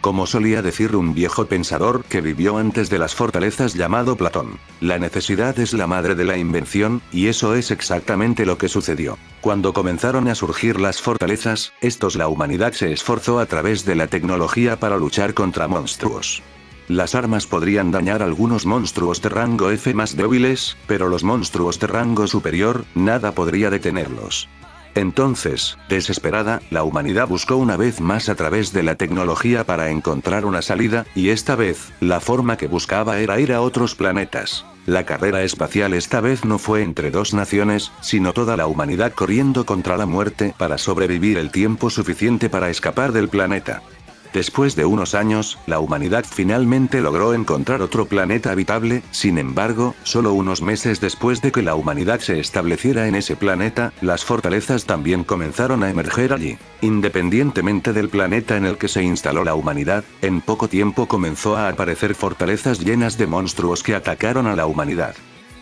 Como solía decir un viejo pensador que vivió antes de las fortalezas llamado Platón, la necesidad es la madre de la invención, y eso es exactamente lo que sucedió. Cuando comenzaron a surgir las fortalezas, la humanidad se esforzó a través de la tecnología para luchar contra monstruos. Las armas podrían dañar a algunos monstruos de rango F más débiles, pero los monstruos de rango superior, nada podría detenerlos. Entonces, desesperada, la humanidad buscó una vez más a través de la tecnología para encontrar una salida, y esta vez, la forma que buscaba era ir a otros planetas. La carrera espacial esta vez no fue entre dos naciones, sino toda la humanidad corriendo contra la muerte para sobrevivir el tiempo suficiente para escapar del planeta. Después de unos años, la humanidad finalmente logró encontrar otro planeta habitable, sin embargo, solo unos meses después de que la humanidad se estableciera en ese planeta, las fortalezas también comenzaron a emerger allí. Independientemente del planeta en el que se instaló la humanidad, en poco tiempo comenzó a aparecer fortalezas llenas de monstruos que atacaron a la humanidad.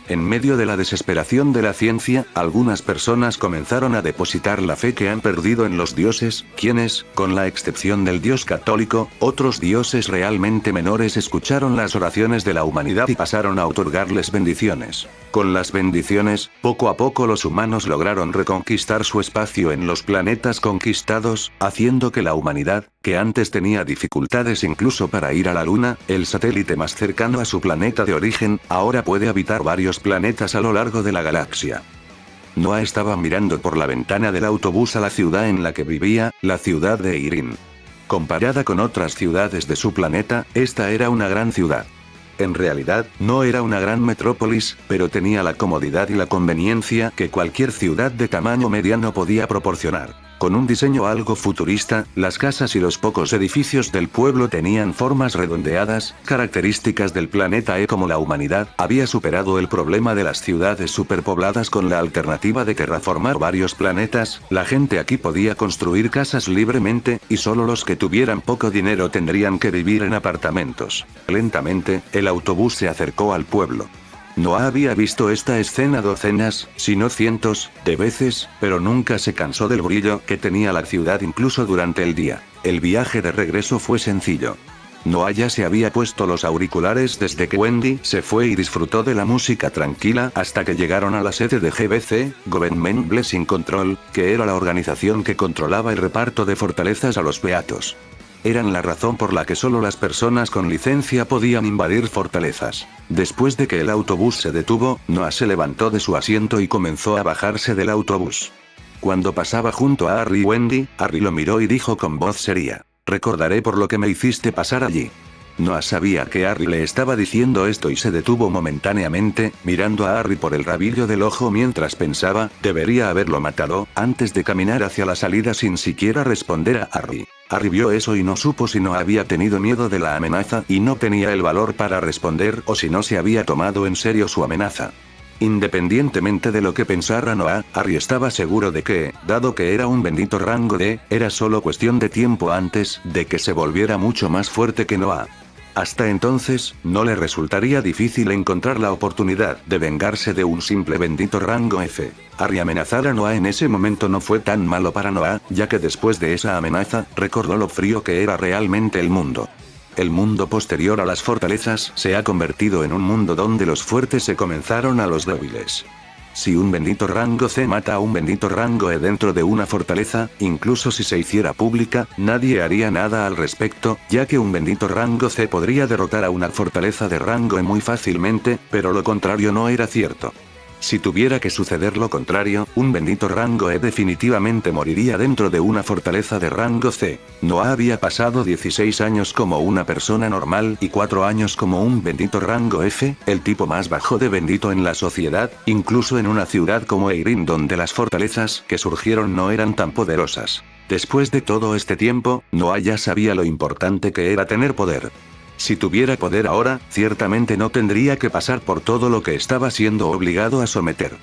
En medio de la desesperación de la ciencia, algunas personas comenzaron a depositar la fe que han perdido en los dioses, quienes, con la excepción del dios católico, otros dioses realmente menores escucharon las oraciones de la humanidad y pasaron a otorgarles bendiciones. Con las bendiciones, poco a poco los humanos lograron reconquistar su espacio en los planetas conquistados, haciendo que la humanidad, que antes tenía dificultades incluso para ir a la Luna, el satélite más cercano a su planeta de origen, ahora puede habitar varios planetas a lo largo de la galaxia. Noah estaba mirando por la ventana del autobús a la ciudad en la que vivía, la ciudad de Iryn. Comparada con otras ciudades de su planeta, esta era una gran ciudad. En realidad, no era una gran metrópolis, pero tenía la comodidad y la conveniencia que cualquier ciudad de tamaño mediano podía proporcionar. Con un diseño algo futurista, las casas y los pocos edificios del pueblo tenían formas redondeadas, características del planeta E. Como la humanidad había superado el problema de las ciudades superpobladas con la alternativa de terraformar varios planetas, la gente aquí podía construir casas libremente, y solo los que tuvieran poco dinero tendrían que vivir en apartamentos. Lentamente, el autobús se acercó al pueblo. Noah había visto esta escena docenas, si no cientos, de veces, pero nunca se cansó del brillo que tenía la ciudad incluso durante el día. El viaje de regreso fue sencillo. Noah ya se había puesto los auriculares desde que Wendy se fue y disfrutó de la música tranquila hasta que llegaron a la sede de GBC, Government Blessing Control, que era la organización que controlaba el reparto de fortalezas a los beatos. Eran la razón por la que solo las personas con licencia podían invadir fortalezas. Después de que el autobús se detuvo, Noah se levantó de su asiento y comenzó a bajarse del autobús. Cuando pasaba junto a Harry y Wendy, Harry lo miró y dijo con voz seria: "Recordaré por lo que me hiciste pasar allí". Noah sabía que Harry le estaba diciendo esto y se detuvo momentáneamente, mirando a Harry por el rabillo del ojo mientras pensaba, debería haberlo matado, antes de caminar hacia la salida sin siquiera responder a Harry. Harry vio eso y no supo si no había tenido miedo de la amenaza y no tenía el valor para responder o si no se había tomado en serio su amenaza. Independientemente de lo que pensara Noah, Harry estaba seguro de que, dado que era un bendito rango D, era solo cuestión de tiempo antes de que se volviera mucho más fuerte que Noah. Hasta entonces, no le resultaría difícil encontrar la oportunidad de vengarse de un simple bendito rango F. Harry amenazar a Noah en ese momento no fue tan malo para Noah, ya que después de esa amenaza, recordó lo frío que era realmente el mundo. El mundo posterior a las fortalezas se ha convertido en un mundo donde los fuertes se comenzaron a los débiles. Si un bendito rango C mata a un bendito rango E dentro de una fortaleza, incluso si se hiciera pública, nadie haría nada al respecto, ya que un bendito rango C podría derrotar a una fortaleza de rango E muy fácilmente, pero lo contrario no era cierto. Si tuviera que suceder lo contrario, un bendito rango E definitivamente moriría dentro de una fortaleza de rango C. Noah había pasado 16 años como una persona normal y 4 años como un bendito rango F, el tipo más bajo de bendito en la sociedad, incluso en una ciudad como Iryn donde las fortalezas que surgieron no eran tan poderosas. Después de todo este tiempo, Noah ya sabía lo importante que era tener poder. Si tuviera poder ahora, ciertamente no tendría que pasar por todo lo que estaba siendo obligado a someter.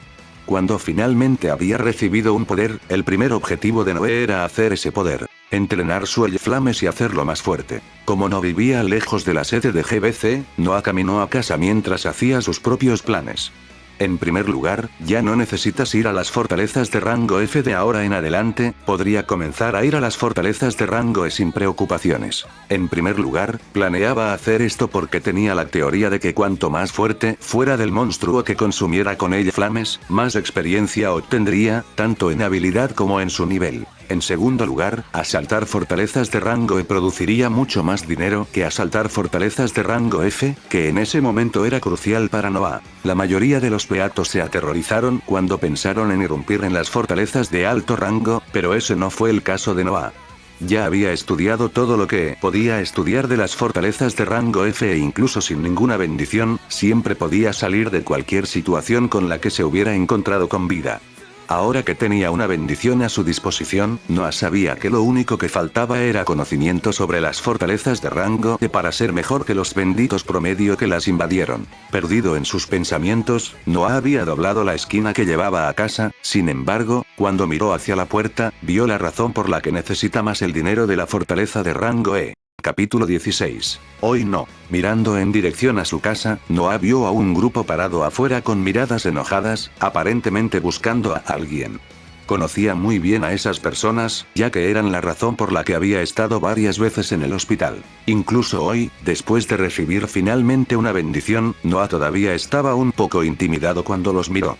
Cuando finalmente había recibido un poder, el primer objetivo de Noé era hacer ese poder. Entrenar su Flames y hacerlo más fuerte. Como no vivía lejos de la sede de GBC, Noah caminó a casa mientras hacía sus propios planes. En primer lugar, ya no necesitas ir a las fortalezas de rango F de ahora en adelante, podría comenzar a ir a las fortalezas de rango E sin preocupaciones. En primer lugar, planeaba hacer esto porque tenía la teoría de que cuanto más fuerte fuera del monstruo que consumiera con ella flames, más experiencia obtendría, tanto en habilidad como en su nivel. En segundo lugar, asaltar fortalezas de rango E produciría mucho más dinero que asaltar fortalezas de rango F, que en ese momento era crucial para Noah. La mayoría de los beatos se aterrorizaron cuando pensaron en irrumpir en las fortalezas de alto rango, pero ese no fue el caso de Noah. Ya había estudiado todo lo que podía estudiar de las fortalezas de rango F e incluso sin ninguna bendición, siempre podía salir de cualquier situación con la que se hubiera encontrado con vida. Ahora que tenía una bendición a su disposición, Noah sabía que lo único que faltaba era conocimiento sobre las fortalezas de rango E para ser mejor que los benditos promedio que las invadieron. Perdido en sus pensamientos, Noah había doblado la esquina que llevaba a casa, sin embargo, cuando miró hacia la puerta, vio la razón por la que necesita más el dinero de la fortaleza de rango E. Capítulo 16. Hoy no. Mirando en dirección a su casa, Noah vio a un grupo parado afuera con miradas enojadas, aparentemente buscando a alguien. Conocía muy bien a esas personas, ya que eran la razón por la que había estado varias veces en el hospital. Incluso hoy, después de recibir finalmente una bendición, Noah todavía estaba un poco intimidado cuando los miró.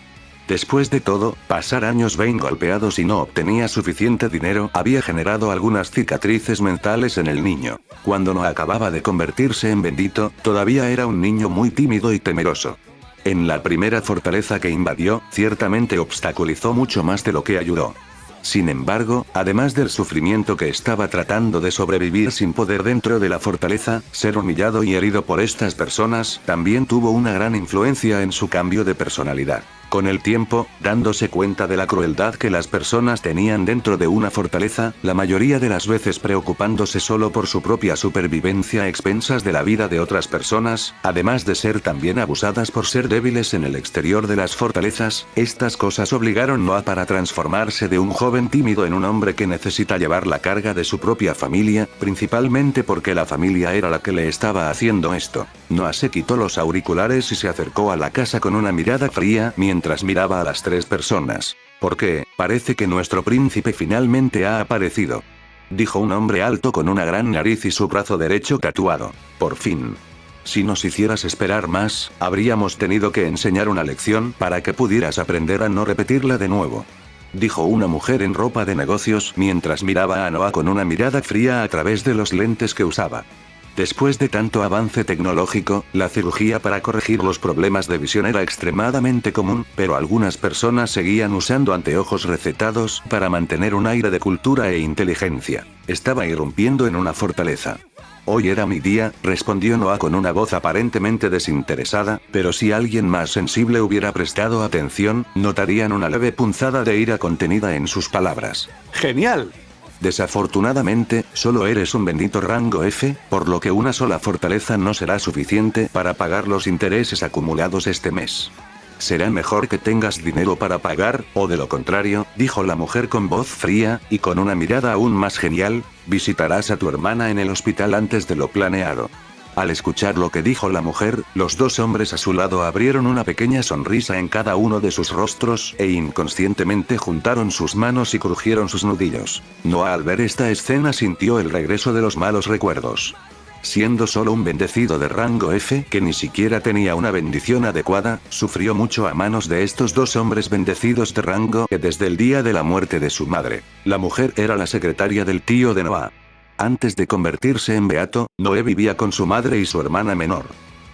Después de todo, pasar años bien golpeados y no obtenía suficiente dinero había generado algunas cicatrices mentales en el niño. Cuando no acababa de convertirse en bendito, todavía era un niño muy tímido y temeroso. En la primera fortaleza que invadió, ciertamente obstaculizó mucho más de lo que ayudó. Sin embargo, además del sufrimiento que estaba tratando de sobrevivir sin poder dentro de la fortaleza, ser humillado y herido por estas personas, también tuvo una gran influencia en su cambio de personalidad. Con el tiempo, dándose cuenta de la crueldad que las personas tenían dentro de una fortaleza, la mayoría de las veces preocupándose solo por su propia supervivencia a expensas de la vida de otras personas, además de ser también abusadas por ser débiles en el exterior de las fortalezas, estas cosas obligaron a Noah para transformarse de un joven tímido en un hombre que necesita llevar la carga de su propia familia, principalmente porque la familia era la que le estaba haciendo esto. Noah se quitó los auriculares y se acercó a la casa con una mirada fría mientras miraba a las tres personas. «¿Por qué? Parece que nuestro príncipe finalmente ha aparecido», dijo un hombre alto con una gran nariz y su brazo derecho tatuado. «Por fin. Si nos hicieras esperar más, habríamos tenido que enseñar una lección para que pudieras aprender a no repetirla de nuevo», dijo una mujer en ropa de negocios mientras miraba a Noah con una mirada fría a través de los lentes que usaba. Después de tanto avance tecnológico, la cirugía para corregir los problemas de visión era extremadamente común, pero algunas personas seguían usando anteojos recetados para mantener un aire de cultura e inteligencia. Estaba irrumpiendo en una fortaleza. «Hoy era mi día», respondió Noah con una voz aparentemente desinteresada, pero si alguien más sensible hubiera prestado atención, notarían una leve punzada de ira contenida en sus palabras. «¡Genial! Desafortunadamente, solo eres un bendito rango F, por lo que una sola fortaleza no será suficiente para pagar los intereses acumulados este mes. Será mejor que tengas dinero para pagar, o de lo contrario», dijo la mujer con voz fría, y con una mirada aún más genial, «visitarás a tu hermana en el hospital antes de lo planeado». Al escuchar lo que dijo la mujer, los dos hombres a su lado abrieron una pequeña sonrisa en cada uno de sus rostros, e inconscientemente juntaron sus manos y crujieron sus nudillos. Noah al ver esta escena sintió el regreso de los malos recuerdos. Siendo solo un bendecido de rango F que ni siquiera tenía una bendición adecuada, sufrió mucho a manos de estos dos hombres bendecidos de rango E desde el día de la muerte de su madre. La mujer era la secretaria del tío de Noah. Antes de convertirse en beato, Noé vivía con su madre y su hermana menor.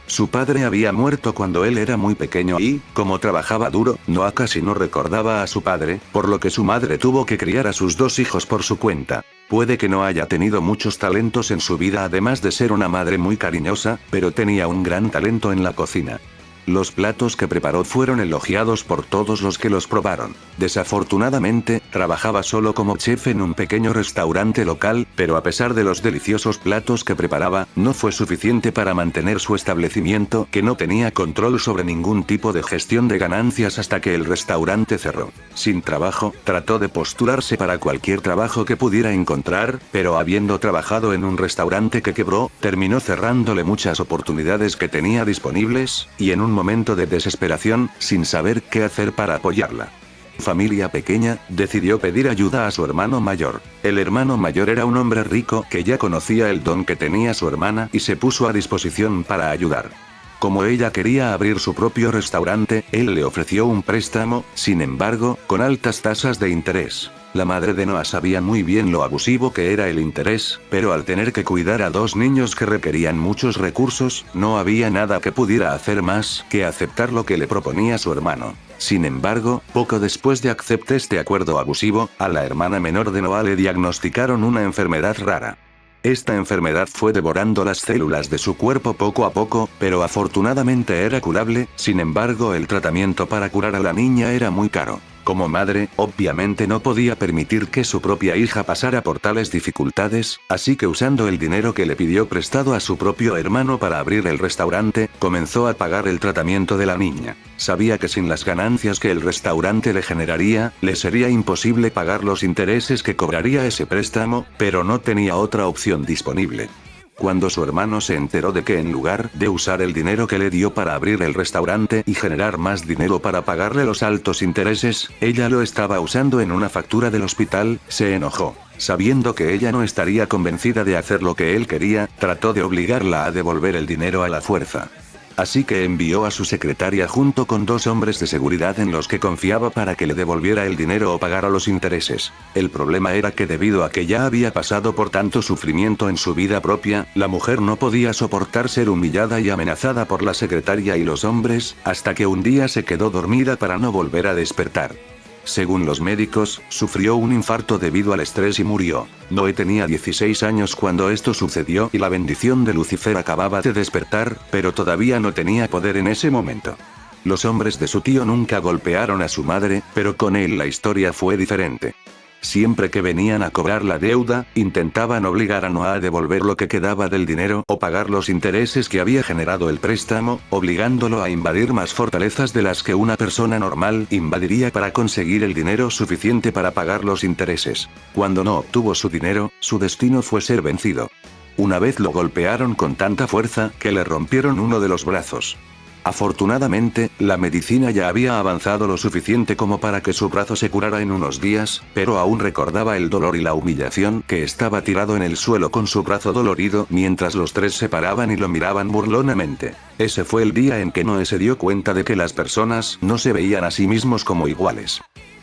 Su padre había muerto cuando él era muy pequeño y, como trabajaba duro, Noah casi no recordaba a su padre, por lo que su madre tuvo que criar a sus dos hijos por su cuenta. Puede que no haya tenido muchos talentos en su vida además de ser una madre muy cariñosa, pero tenía un gran talento en la cocina. Los platos que preparó fueron elogiados por todos los que los probaron. Desafortunadamente, trabajaba solo como chef en un pequeño restaurante local, pero a pesar de los deliciosos platos que preparaba, no fue suficiente para mantener su establecimiento, que no tenía control sobre ningún tipo de gestión de ganancias hasta que el restaurante cerró. Sin trabajo, trató de postularse para cualquier trabajo que pudiera encontrar, pero habiendo trabajado en un restaurante que quebró, terminó cerrándole muchas oportunidades que tenía disponibles, y en un un momento de desesperación, sin saber qué hacer para apoyarla. Familia pequeña, decidió pedir ayuda a su hermano mayor. El hermano mayor era un hombre rico que ya conocía el don que tenía su hermana y se puso a disposición para ayudar. Como ella quería abrir su propio restaurante, él le ofreció un préstamo, sin embargo, con altas tasas de interés. La madre de Noah sabía muy bien lo abusivo que era el interés, pero al tener que cuidar a dos niños que requerían muchos recursos, no había nada que pudiera hacer más que aceptar lo que le proponía su hermano. Sin embargo, poco después de aceptar este acuerdo abusivo, a la hermana menor de Noah le diagnosticaron una enfermedad rara. Esta enfermedad fue devorando las células de su cuerpo poco a poco, pero afortunadamente era curable. Sin embargo, el tratamiento para curar a la niña era muy caro. Como madre, obviamente no podía permitir que su propia hija pasara por tales dificultades, así que usando el dinero que le pidió prestado a su propio hermano para abrir el restaurante, comenzó a pagar el tratamiento de la niña. Sabía que sin las ganancias que el restaurante le generaría, le sería imposible pagar los intereses que cobraría ese préstamo, pero no tenía otra opción disponible. Cuando su hermano se enteró de que en lugar de usar el dinero que le dio para abrir el restaurante y generar más dinero para pagarle los altos intereses, ella lo estaba usando en una factura del hospital, se enojó. Sabiendo que ella no estaría convencida de hacer lo que él quería, trató de obligarla a devolver el dinero a la fuerza. Así que envió a su secretaria junto con dos hombres de seguridad en los que confiaba para que le devolviera el dinero o pagara los intereses. El problema era que debido a que ya había pasado por tanto sufrimiento en su vida propia, la mujer no podía soportar ser humillada y amenazada por la secretaria y los hombres, hasta que un día se quedó dormida para no volver a despertar. Según los médicos, sufrió un infarto debido al estrés y murió. Noé tenía 16 años cuando esto sucedió y la bendición de Lucifer acababa de despertar, pero todavía no tenía poder en ese momento. Los hombres de su tío nunca golpearon a su madre, pero con él la historia fue diferente. Siempre que venían a cobrar la deuda, intentaban obligar a Noah a devolver lo que quedaba del dinero o pagar los intereses que había generado el préstamo, obligándolo a invadir más fortalezas de las que una persona normal invadiría para conseguir el dinero suficiente para pagar los intereses. Cuando no obtuvo su dinero, su destino fue ser vencido. Una vez lo golpearon con tanta fuerza que le rompieron uno de los brazos. Afortunadamente, la medicina ya había avanzado lo suficiente como para que su brazo se curara en unos días, pero aún recordaba el dolor y la humillación que estaba tirado en el suelo con su brazo dolorido mientras los tres se paraban y lo miraban burlonamente. Ese fue el día en que Noé se dio cuenta de que las personas no se veían a sí mismos como iguales.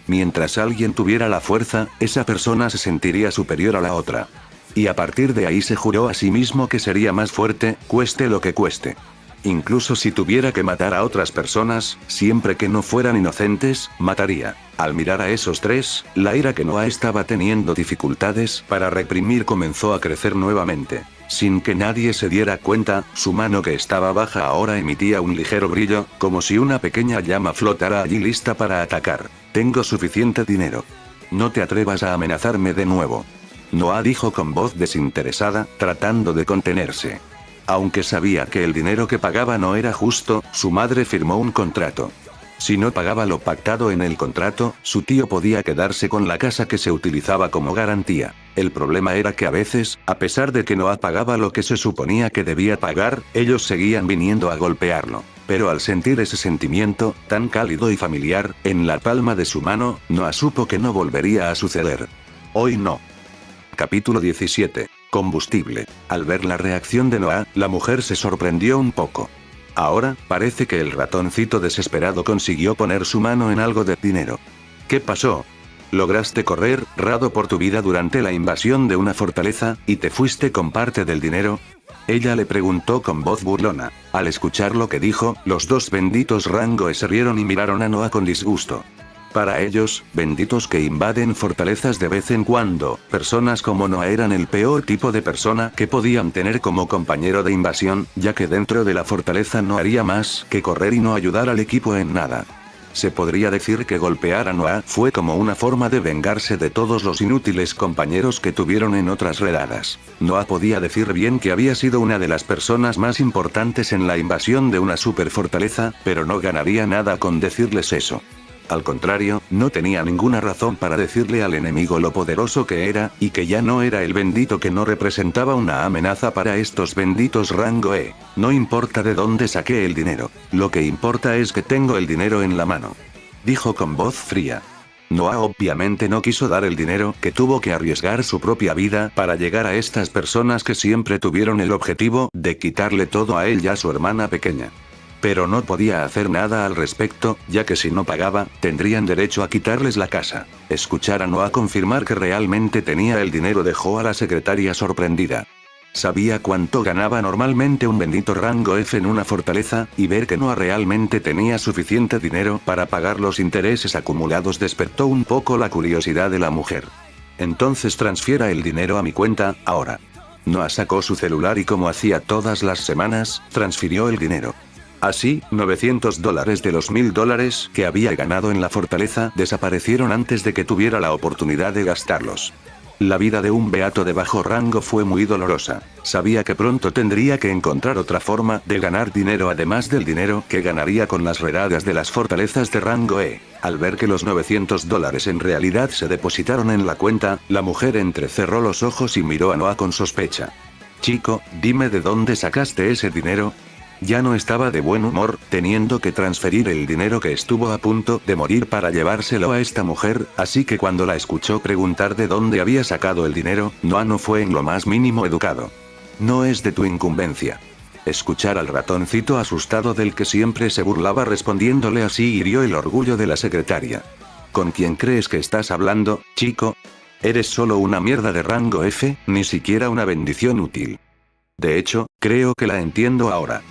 Mientras alguien tuviera la fuerza, esa persona se sentiría superior a la otra. Y a partir de ahí se juró a sí mismo que sería más fuerte, cueste lo que cueste. Incluso si tuviera que matar a otras personas, siempre que no fueran inocentes, mataría. Al mirar a esos tres, la ira que Noah estaba teniendo dificultades para reprimir comenzó a crecer nuevamente. Sin que nadie se diera cuenta, su mano que estaba baja ahora emitía un ligero brillo, como si una pequeña llama flotara allí lista para atacar. Tengo suficiente dinero. No te atrevas a amenazarme de nuevo. Noah dijo con voz desinteresada, tratando de contenerse. Aunque sabía que el dinero que pagaba no era justo, su madre firmó un contrato. Si no pagaba lo pactado en el contrato, su tío podía quedarse con la casa que se utilizaba como garantía. El problema era que a veces, a pesar de que Noah pagaba lo que se suponía que debía pagar, ellos seguían viniendo a golpearlo. Pero al sentir ese sentimiento, tan cálido y familiar, en la palma de su mano, Noah supo que no volvería a suceder. Hoy no. Capítulo 17. Combustible. Al ver la reacción de Noah, la mujer se sorprendió un poco. Ahora, parece que el ratoncito desesperado consiguió poner su mano en algo de dinero. ¿Qué pasó? ¿Lograste correr, rado por tu vida durante la invasión de una fortaleza, y te fuiste con parte del dinero? Ella le preguntó con voz burlona. Al escuchar lo que dijo, los dos benditos Rango se rieron y miraron a Noah con disgusto. Para ellos, benditos que invaden fortalezas de vez en cuando, personas como Noah eran el peor tipo de persona que podían tener como compañero de invasión, ya que dentro de la fortaleza no haría más que correr y no ayudar al equipo en nada. Se podría decir que golpear a Noah fue como una forma de vengarse de todos los inútiles compañeros que tuvieron en otras redadas. Noah podía decir bien que había sido una de las personas más importantes en la invasión de una superfortaleza, pero no ganaría nada con decirles eso. Al contrario, no tenía ninguna razón para decirle al enemigo lo poderoso que era, y que ya no era el bendito, que no representaba una amenaza para estos benditos rango E. No importa de dónde saqué el dinero. Lo que importa es que tengo el dinero en la mano. Dijo con voz fría. Noah obviamente no quiso dar el dinero, que tuvo que arriesgar su propia vida para llegar a estas personas que siempre tuvieron el objetivo de quitarle todo a él y a su hermana pequeña. Pero no podía hacer nada al respecto, ya que si no pagaba, tendrían derecho a quitarles la casa. Escuchar a Noah confirmar que realmente tenía el dinero dejó a la secretaria sorprendida. Sabía cuánto ganaba normalmente un bendito rango F en una fortaleza, y ver que Noah realmente tenía suficiente dinero para pagar los intereses acumulados despertó un poco la curiosidad de la mujer. Entonces transfiera el dinero a mi cuenta, ahora. Noah sacó su celular y, como hacía todas las semanas, transfirió el dinero. Así, $900 de los $1000 que había ganado en la fortaleza desaparecieron antes de que tuviera la oportunidad de gastarlos. La vida de un beato de bajo rango fue muy dolorosa. Sabía que pronto tendría que encontrar otra forma de ganar dinero además del dinero que ganaría con las redadas de las fortalezas de rango E. Al ver que los $900 en realidad se depositaron en la cuenta, la mujer entrecerró los ojos y miró a Noah con sospecha. Chico, dime de dónde sacaste ese dinero. Ya no estaba de buen humor, teniendo que transferir el dinero que estuvo a punto de morir para llevárselo a esta mujer, así que cuando la escuchó preguntar de dónde había sacado el dinero, Noah no fue en lo más mínimo educado. No es de tu incumbencia. Escuchar al ratoncito asustado del que siempre se burlaba respondiéndole así hirió el orgullo de la secretaria. ¿Con quién crees que estás hablando, chico? Eres solo una mierda de rango F, ni siquiera una bendición útil. De hecho, creo que la entiendo ahora.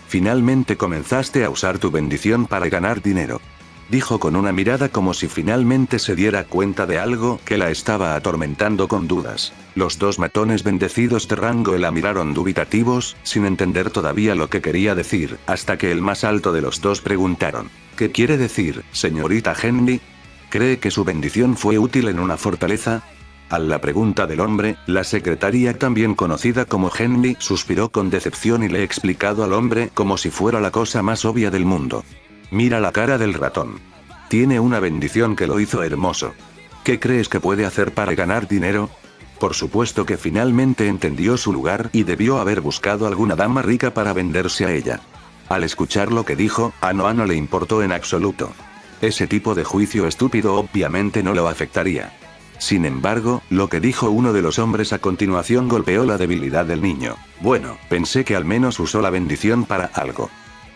Finalmente comenzaste a usar tu bendición para ganar dinero. Dijo con una mirada como si finalmente se diera cuenta de algo que la estaba atormentando con dudas. Los dos matones bendecidos de rango la miraron dubitativos, sin entender todavía lo que quería decir, hasta que el más alto de los dos preguntaron: ¿qué quiere decir, señorita Henry? ¿Cree que su bendición fue útil en una fortaleza? A la pregunta del hombre, la secretaria, también conocida como Henry, suspiró con decepción y le he explicado al hombre como si fuera la cosa más obvia del mundo. Mira la cara del ratón. Tiene una bendición que lo hizo hermoso. ¿Qué crees que puede hacer para ganar dinero? Por supuesto que finalmente entendió su lugar y debió haber buscado alguna dama rica para venderse a ella. Al escuchar lo que dijo, a Noah no le importó en absoluto. Ese tipo de juicio estúpido obviamente no lo afectaría. Sin embargo, lo que dijo uno de los hombres a continuación golpeó la debilidad del niño. Bueno, pensé que al menos usó la bendición para algo.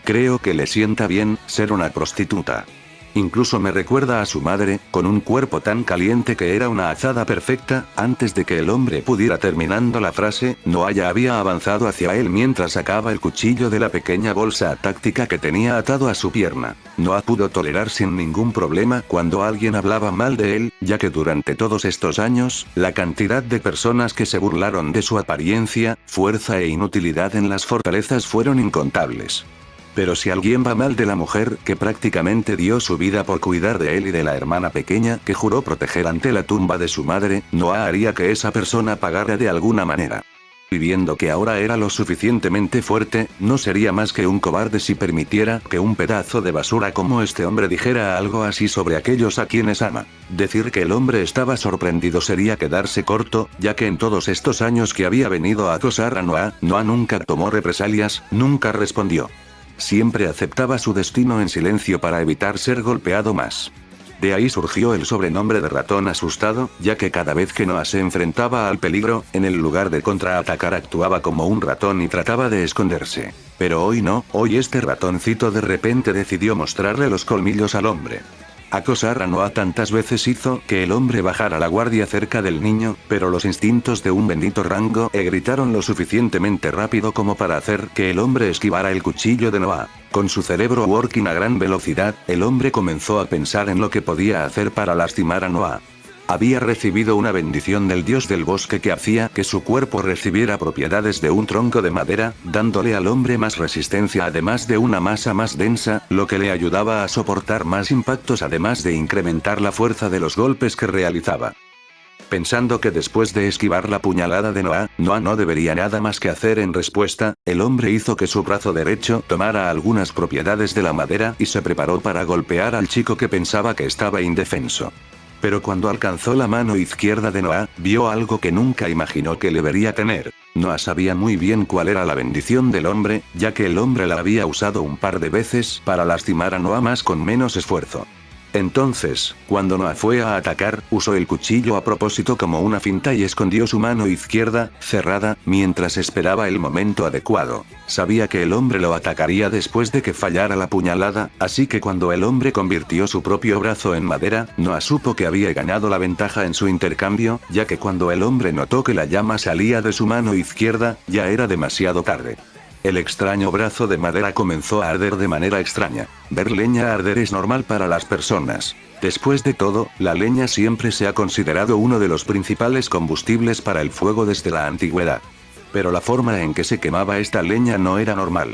Creo que le sienta bien ser una prostituta. Incluso me recuerda a su madre, con un cuerpo tan caliente que era una azada perfecta. Antes de que el hombre pudiera terminando la frase, Noah ya había avanzado hacia él mientras sacaba el cuchillo de la pequeña bolsa táctica que tenía atado a su pierna. Noah pudo tolerar sin ningún problema cuando alguien hablaba mal de él, ya que durante todos estos años, la cantidad de personas que se burlaron de su apariencia, fuerza e inutilidad en las fortalezas fueron incontables. Pero si alguien va mal de la mujer que prácticamente dio su vida por cuidar de él y de la hermana pequeña que juró proteger ante la tumba de su madre, Noah haría que esa persona pagara de alguna manera. Y viendo que ahora era lo suficientemente fuerte, no sería más que un cobarde si permitiera que un pedazo de basura como este hombre dijera algo así sobre aquellos a quienes ama. Decir que el hombre estaba sorprendido sería quedarse corto, ya que en todos estos años que había venido a acosar a Noah, Noah nunca tomó represalias, nunca respondió. Siempre aceptaba su destino en silencio para evitar ser golpeado más. De ahí surgió el sobrenombre de ratón asustado, ya que cada vez que Noah se enfrentaba al peligro, en el lugar de contraatacar actuaba como un ratón y trataba de esconderse. Pero hoy no, hoy este ratoncito de repente decidió mostrarle los colmillos al hombre. Acosar a Noah tantas veces hizo que el hombre bajara la guardia cerca del niño, pero los instintos de un bendito rango gritaron lo suficientemente rápido como para hacer que el hombre esquivara el cuchillo de Noah. Con su cerebro working a gran velocidad, el hombre comenzó a pensar en lo que podía hacer para lastimar a Noah. Había recibido una bendición del dios del bosque que hacía que su cuerpo recibiera propiedades de un tronco de madera, dándole al hombre más resistencia además de una masa más densa, lo que le ayudaba a soportar más impactos además de incrementar la fuerza de los golpes que realizaba. Pensando que después de esquivar la puñalada de Noah no debería nada más que hacer en respuesta, el hombre hizo que su brazo derecho tomara algunas propiedades de la madera y se preparó para golpear al chico que pensaba que estaba indefenso. Pero cuando alcanzó la mano izquierda de Noah, vio algo que nunca imaginó que le vería tener. Noah sabía muy bien cuál era la bendición del hombre, ya que el hombre la había usado un par de veces para lastimar a Noah más con menos esfuerzo. Entonces, cuando Noah fue a atacar, usó el cuchillo a propósito como una finta y escondió su mano izquierda, cerrada, mientras esperaba el momento adecuado. Sabía que el hombre lo atacaría después de que fallara la puñalada, así que cuando el hombre convirtió su propio brazo en madera, Noah supo que había ganado la ventaja en su intercambio, ya que cuando el hombre notó que la llama salía de su mano izquierda, ya era demasiado tarde. El extraño brazo de madera comenzó a arder de manera extraña. Ver leña arder es normal para las personas. Después de todo, la leña siempre se ha considerado uno de los principales combustibles para el fuego desde la antigüedad. Pero la forma en que se quemaba esta leña no era normal.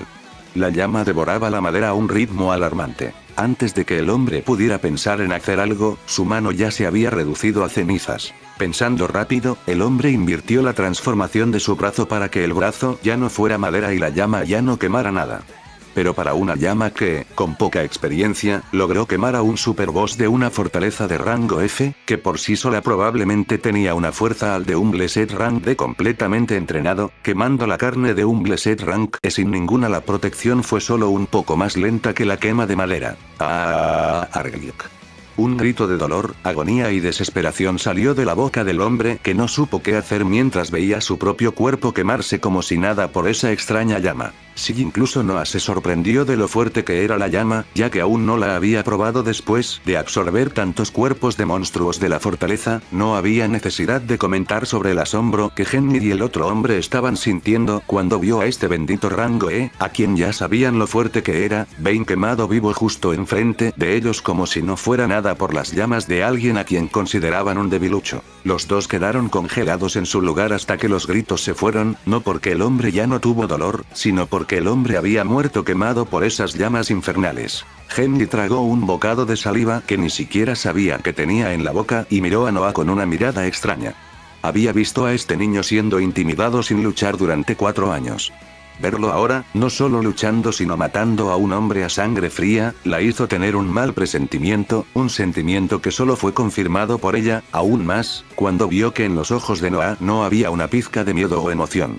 La llama devoraba la madera a un ritmo alarmante. Antes de que el hombre pudiera pensar en hacer algo, su mano ya se había reducido a cenizas. Pensando rápido, el hombre invirtió la transformación de su brazo para que el brazo ya no fuera madera y la llama ya no quemara nada. Pero para una llama que, con poca experiencia, logró quemar a un superboss de una fortaleza de rango F, que por sí sola probablemente tenía una fuerza al de un Blessed Rank D completamente entrenado, quemando la carne de un Blessed Rank E sin ninguna, la protección fue solo un poco más lenta que la quema de madera. Arglik. Un grito de dolor, agonía y desesperación salió de la boca del hombre que no supo qué hacer mientras veía su propio cuerpo quemarse como si nada por esa extraña llama. Sí, incluso Noah se sorprendió de lo fuerte que era la llama, ya que aún no la había probado después de absorber tantos cuerpos de monstruos de la fortaleza. No había necesidad de comentar sobre el asombro que Henry y el otro hombre estaban sintiendo cuando vio a este bendito rango E, a quien ya sabían lo fuerte que era, ven quemado vivo justo enfrente de ellos como si no fuera nada por las llamas de alguien a quien consideraban un debilucho. Los dos quedaron congelados en su lugar hasta que los gritos se fueron, no porque el hombre ya no tuvo dolor, sino porque el hombre había muerto quemado por esas llamas infernales. Henry tragó un bocado de saliva que ni siquiera sabía que tenía en la boca y miró a Noah con una mirada extraña. Había visto a este niño siendo intimidado sin luchar durante 4 años. Verlo ahora, no solo luchando sino matando a un hombre a sangre fría, la hizo tener un mal presentimiento, un sentimiento que solo fue confirmado por ella, aún más, cuando vio que en los ojos de Noah no había una pizca de miedo o emoción.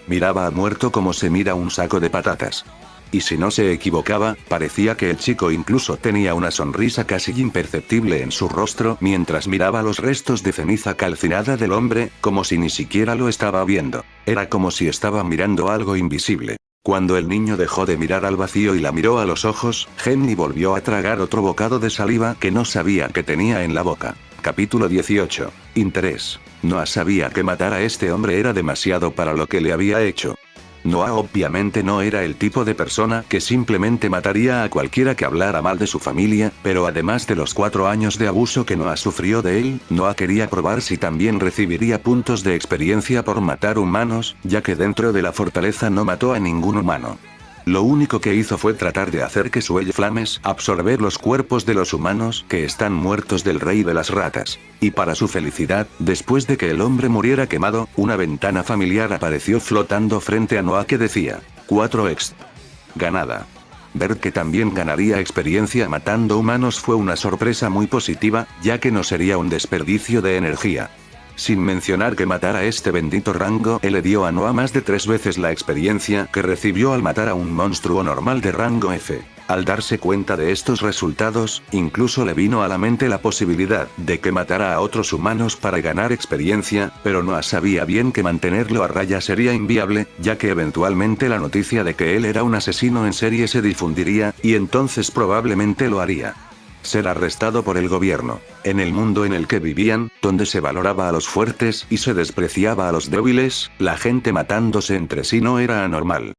Miraba a muerto como se mira un saco de patatas. Y si no se equivocaba, parecía que el chico incluso tenía una sonrisa casi imperceptible en su rostro mientras miraba los restos de ceniza calcinada del hombre, como si ni siquiera lo estaba viendo. Era como si estaba mirando algo invisible. Cuando el niño dejó de mirar al vacío y la miró a los ojos, Henry volvió a tragar otro bocado de saliva que no sabía que tenía en la boca. Capítulo 18. Interés. Noah sabía que matar a este hombre era demasiado para lo que le había hecho. Noah obviamente no era el tipo de persona que simplemente mataría a cualquiera que hablara mal de su familia, pero además de los 4 años de abuso que Noah sufrió de él, Noah quería probar si también recibiría puntos de experiencia por matar humanos, ya que dentro de la fortaleza no mató a ningún humano. Lo único que hizo fue tratar de hacer que suelle flames, absorber los cuerpos de los humanos que están muertos del rey de las ratas. Y para su felicidad, después de que el hombre muriera quemado, una ventana familiar apareció flotando frente a Noah que decía, 4 exp. Ganada. Ver que también ganaría experiencia matando humanos fue una sorpresa muy positiva, ya que no sería un desperdicio de energía. Sin mencionar que matar a este bendito rango E le dio a Noah más de 3 veces la experiencia que recibió al matar a un monstruo normal de rango F. Al darse cuenta de estos resultados, incluso le vino a la mente la posibilidad de que matara a otros humanos para ganar experiencia, pero Noah sabía bien que mantenerlo a raya sería inviable, ya que eventualmente la noticia de que él era un asesino en serie se difundiría, y entonces probablemente lo haría. Ser arrestado por el gobierno. En el mundo en el que vivían, donde se valoraba a los fuertes y se despreciaba a los débiles, la gente matándose entre sí no era anormal.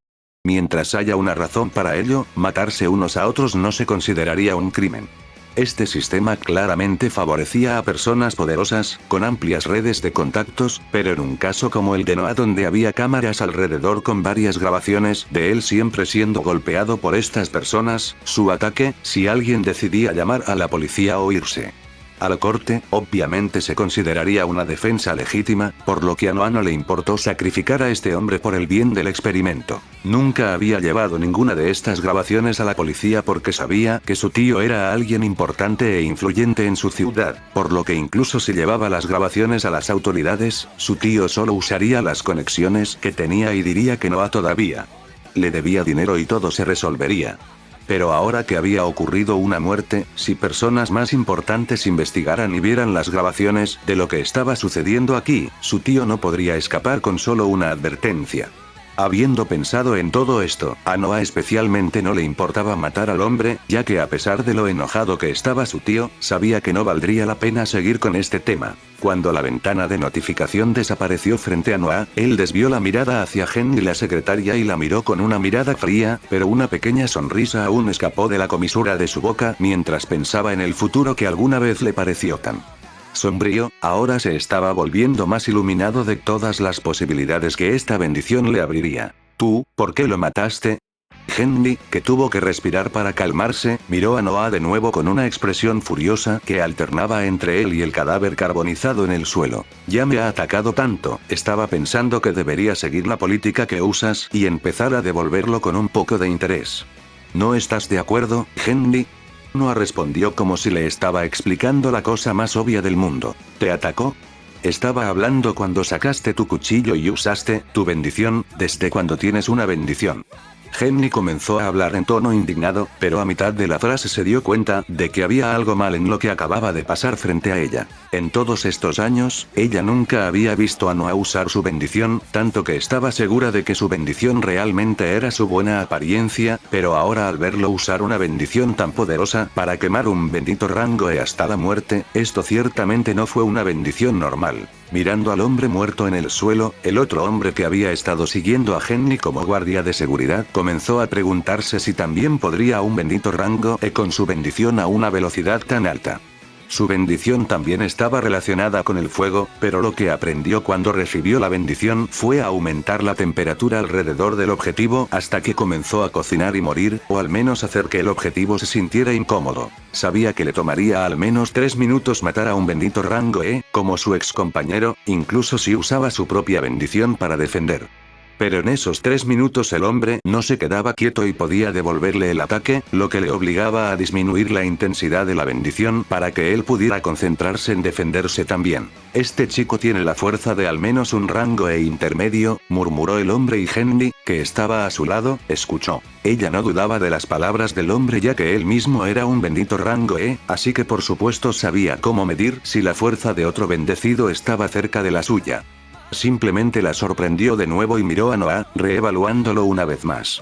Mientras haya una razón para ello, matarse unos a otros no se consideraría un crimen. Este sistema claramente favorecía a personas poderosas, con amplias redes de contactos, pero en un caso como el de Noah donde había cámaras alrededor con varias grabaciones de él siempre siendo golpeado por estas personas, su ataque, si alguien decidía llamar a la policía o irse. A la corte, obviamente se consideraría una defensa legítima, por lo que a Noah no le importó sacrificar a este hombre por el bien del experimento. Nunca había llevado ninguna de estas grabaciones a la policía porque sabía que su tío era alguien importante e influyente en su ciudad, por lo que incluso si llevaba las grabaciones a las autoridades, su tío solo usaría las conexiones que tenía y diría que Noah todavía le debía dinero y todo se resolvería. Pero ahora que había ocurrido una muerte, si personas más importantes investigaran y vieran las grabaciones de lo que estaba sucediendo aquí, su tío no podría escapar con solo una advertencia. Habiendo pensado en todo esto, a Noah especialmente no le importaba matar al hombre, ya que a pesar de lo enojado que estaba su tío, sabía que no valdría la pena seguir con este tema. Cuando la ventana de notificación desapareció frente a Noah, él desvió la mirada hacia Henry la secretaria y la miró con una mirada fría, pero una pequeña sonrisa aún escapó de la comisura de su boca mientras pensaba en el futuro que alguna vez le pareció tan sombrío. Ahora se estaba volviendo más iluminado de todas las posibilidades que esta bendición le abriría. ¿Tú, por qué lo mataste? Henry, que tuvo que respirar para calmarse, miró a Noah de nuevo con una expresión furiosa que alternaba entre él y el cadáver carbonizado en el suelo. Ya me ha atacado tanto, estaba pensando que debería seguir la política que usas y empezar a devolverlo con un poco de interés. ¿No estás de acuerdo, Henry? Noah respondió como si le estaba explicando la cosa más obvia del mundo. ¿Te atacó? Estaba hablando cuando sacaste tu cuchillo y usaste tu bendición. ¿Desde cuando tienes una bendición? Henry comenzó a hablar en tono indignado, pero a mitad de la frase se dio cuenta de que había algo mal en lo que acababa de pasar frente a ella. En todos estos años, ella nunca había visto a Noah usar su bendición, tanto que estaba segura de que su bendición realmente era su buena apariencia, pero ahora al verlo usar una bendición tan poderosa para quemar un bendito rango E hasta la muerte, esto ciertamente no fue una bendición normal. Mirando al hombre muerto en el suelo, el otro hombre que había estado siguiendo a Henry como guardia de seguridad comenzó a preguntarse si también podría un bendito rango E con su bendición a una velocidad tan alta. Su bendición también estaba relacionada con el fuego, pero lo que aprendió cuando recibió la bendición fue a aumentar la temperatura alrededor del objetivo hasta que comenzó a cocinar y morir, o al menos hacer que el objetivo se sintiera incómodo. Sabía que le tomaría al menos 3 minutos matar a un bendito rango E, como su ex compañero, incluso si usaba su propia bendición para defender. Pero en esos 3 minutos el hombre no se quedaba quieto y podía devolverle el ataque, lo que le obligaba a disminuir la intensidad de la bendición para que él pudiera concentrarse en defenderse también. Este chico tiene la fuerza de al menos un rango E intermedio, murmuró el hombre, y Henry, que estaba a su lado, escuchó. Ella no dudaba de las palabras del hombre ya que él mismo era un bendito rango E, así que por supuesto sabía cómo medir si la fuerza de otro bendecido estaba cerca de la suya. Simplemente la sorprendió de nuevo y miró a Noah, reevaluándolo una vez más.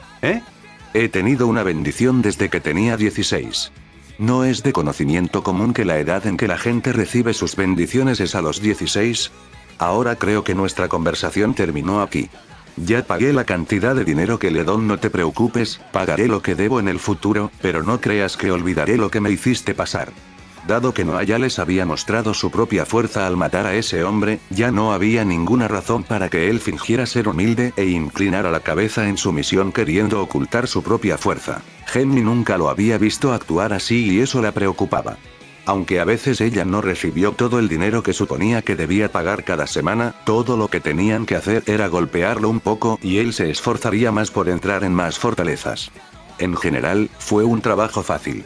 He tenido una bendición desde que tenía 16. ¿No es de conocimiento común que la edad en que la gente recibe sus bendiciones es a los 16? Ahora creo que nuestra conversación terminó aquí. Ya pagué la cantidad de dinero que le doy, no te preocupes, pagaré lo que debo en el futuro, pero no creas que olvidaré lo que me hiciste pasar. Dado que Noah ya les había mostrado su propia fuerza al matar a ese hombre, ya no había ninguna razón para que él fingiera ser humilde e inclinara la cabeza en sumisión queriendo ocultar su propia fuerza. Henry nunca lo había visto actuar así y eso la preocupaba. Aunque a veces ella no recibió todo el dinero que suponía que debía pagar cada semana, todo lo que tenían que hacer era golpearlo un poco y él se esforzaría más por entrar en más fortalezas. En general, fue un trabajo fácil.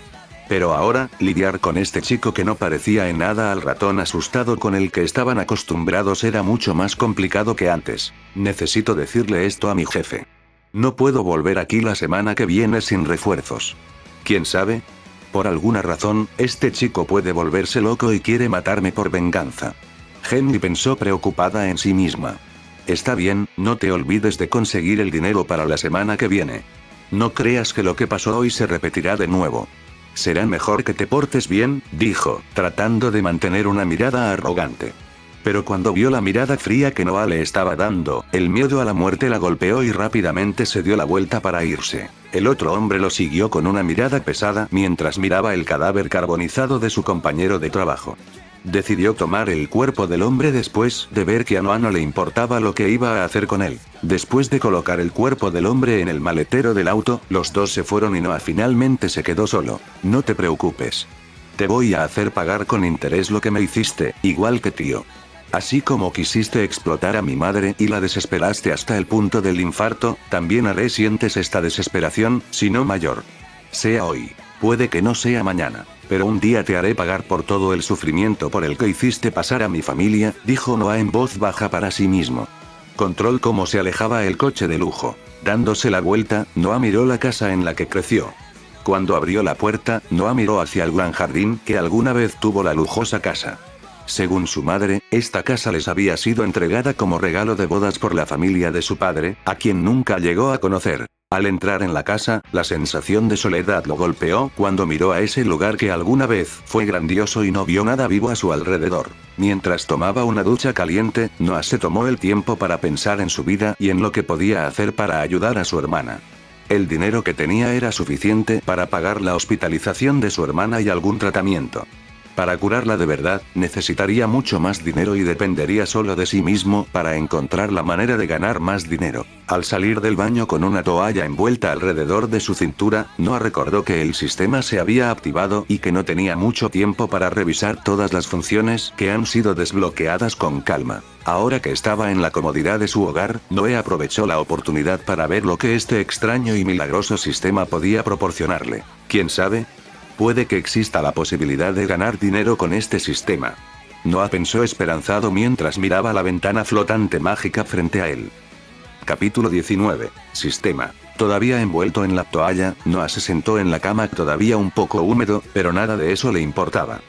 Pero ahora, lidiar con este chico que no parecía en nada al ratón asustado con el que estaban acostumbrados era mucho más complicado que antes. Necesito decirle esto a mi jefe. No puedo volver aquí la semana que viene sin refuerzos. ¿Quién sabe? Por alguna razón, este chico puede volverse loco y quiere matarme por venganza. Henry pensó preocupada en sí misma. Está bien, no te olvides de conseguir el dinero para la semana que viene. No creas que lo que pasó hoy se repetirá de nuevo. Será mejor que te portes bien, dijo, tratando de mantener una mirada arrogante. Pero cuando vio la mirada fría que Noah le estaba dando, el miedo a la muerte la golpeó y rápidamente se dio la vuelta para irse. El otro hombre lo siguió con una mirada pesada mientras miraba el cadáver carbonizado de su compañero de trabajo. Decidió tomar el cuerpo del hombre después de ver que a Noah no le importaba lo que iba a hacer con él. Después de colocar el cuerpo del hombre en el maletero del auto, los dos se fueron y Noah finalmente se quedó solo. No te preocupes. Te voy a hacer pagar con interés lo que me hiciste, igual que tío. Así como quisiste explotar a mi madre y la desesperaste hasta el punto del infarto, también haré sientes esta desesperación, si no mayor. Sea hoy. Puede que no sea mañana. Pero un día te haré pagar por todo el sufrimiento por el que hiciste pasar a mi familia, dijo Noah en voz baja para sí mismo. Control cómo se alejaba el coche de lujo. Dándose la vuelta, Noah miró la casa en la que creció. Cuando abrió la puerta, Noah miró hacia el gran jardín que alguna vez tuvo la lujosa casa. Según su madre, esta casa les había sido entregada como regalo de bodas por la familia de su padre, a quien nunca llegó a conocer. Al entrar en la casa, la sensación de soledad lo golpeó cuando miró a ese lugar que alguna vez fue grandioso y no vio nada vivo a su alrededor. Mientras tomaba una ducha caliente, Noah se tomó el tiempo para pensar en su vida y en lo que podía hacer para ayudar a su hermana. El dinero que tenía era suficiente para pagar la hospitalización de su hermana y algún tratamiento. Para curarla de verdad, necesitaría mucho más dinero y dependería solo de sí mismo para encontrar la manera de ganar más dinero. Al salir del baño con una toalla envuelta alrededor de su cintura, Noah recordó que el sistema se había activado y que no tenía mucho tiempo para revisar todas las funciones que han sido desbloqueadas con calma. Ahora que estaba en la comodidad de su hogar, Noah aprovechó la oportunidad para ver lo que este extraño y milagroso sistema podía proporcionarle. ¿Quién sabe? Puede que exista la posibilidad de ganar dinero con este sistema. Noah pensó esperanzado mientras miraba la ventana flotante mágica frente a él. Capítulo 19. Sistema. Todavía envuelto en la toalla, Noah se sentó en la cama todavía un poco húmedo, pero nada de eso le importaba.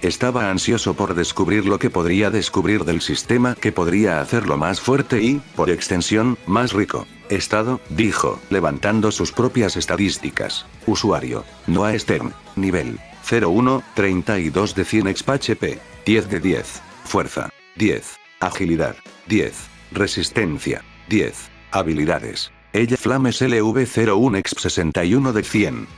Estaba ansioso por descubrir lo que podría descubrir del sistema que podría hacerlo más fuerte y, por extensión, más rico. Estado, dijo, levantando sus propias estadísticas. Usuario. Noah Stern. Nivel. 01, 32 de 100 XP. 10 de 10. Fuerza. 10. Agilidad. 10. Resistencia. 10. Habilidades. Ella Flames LV01 X 61 de 100.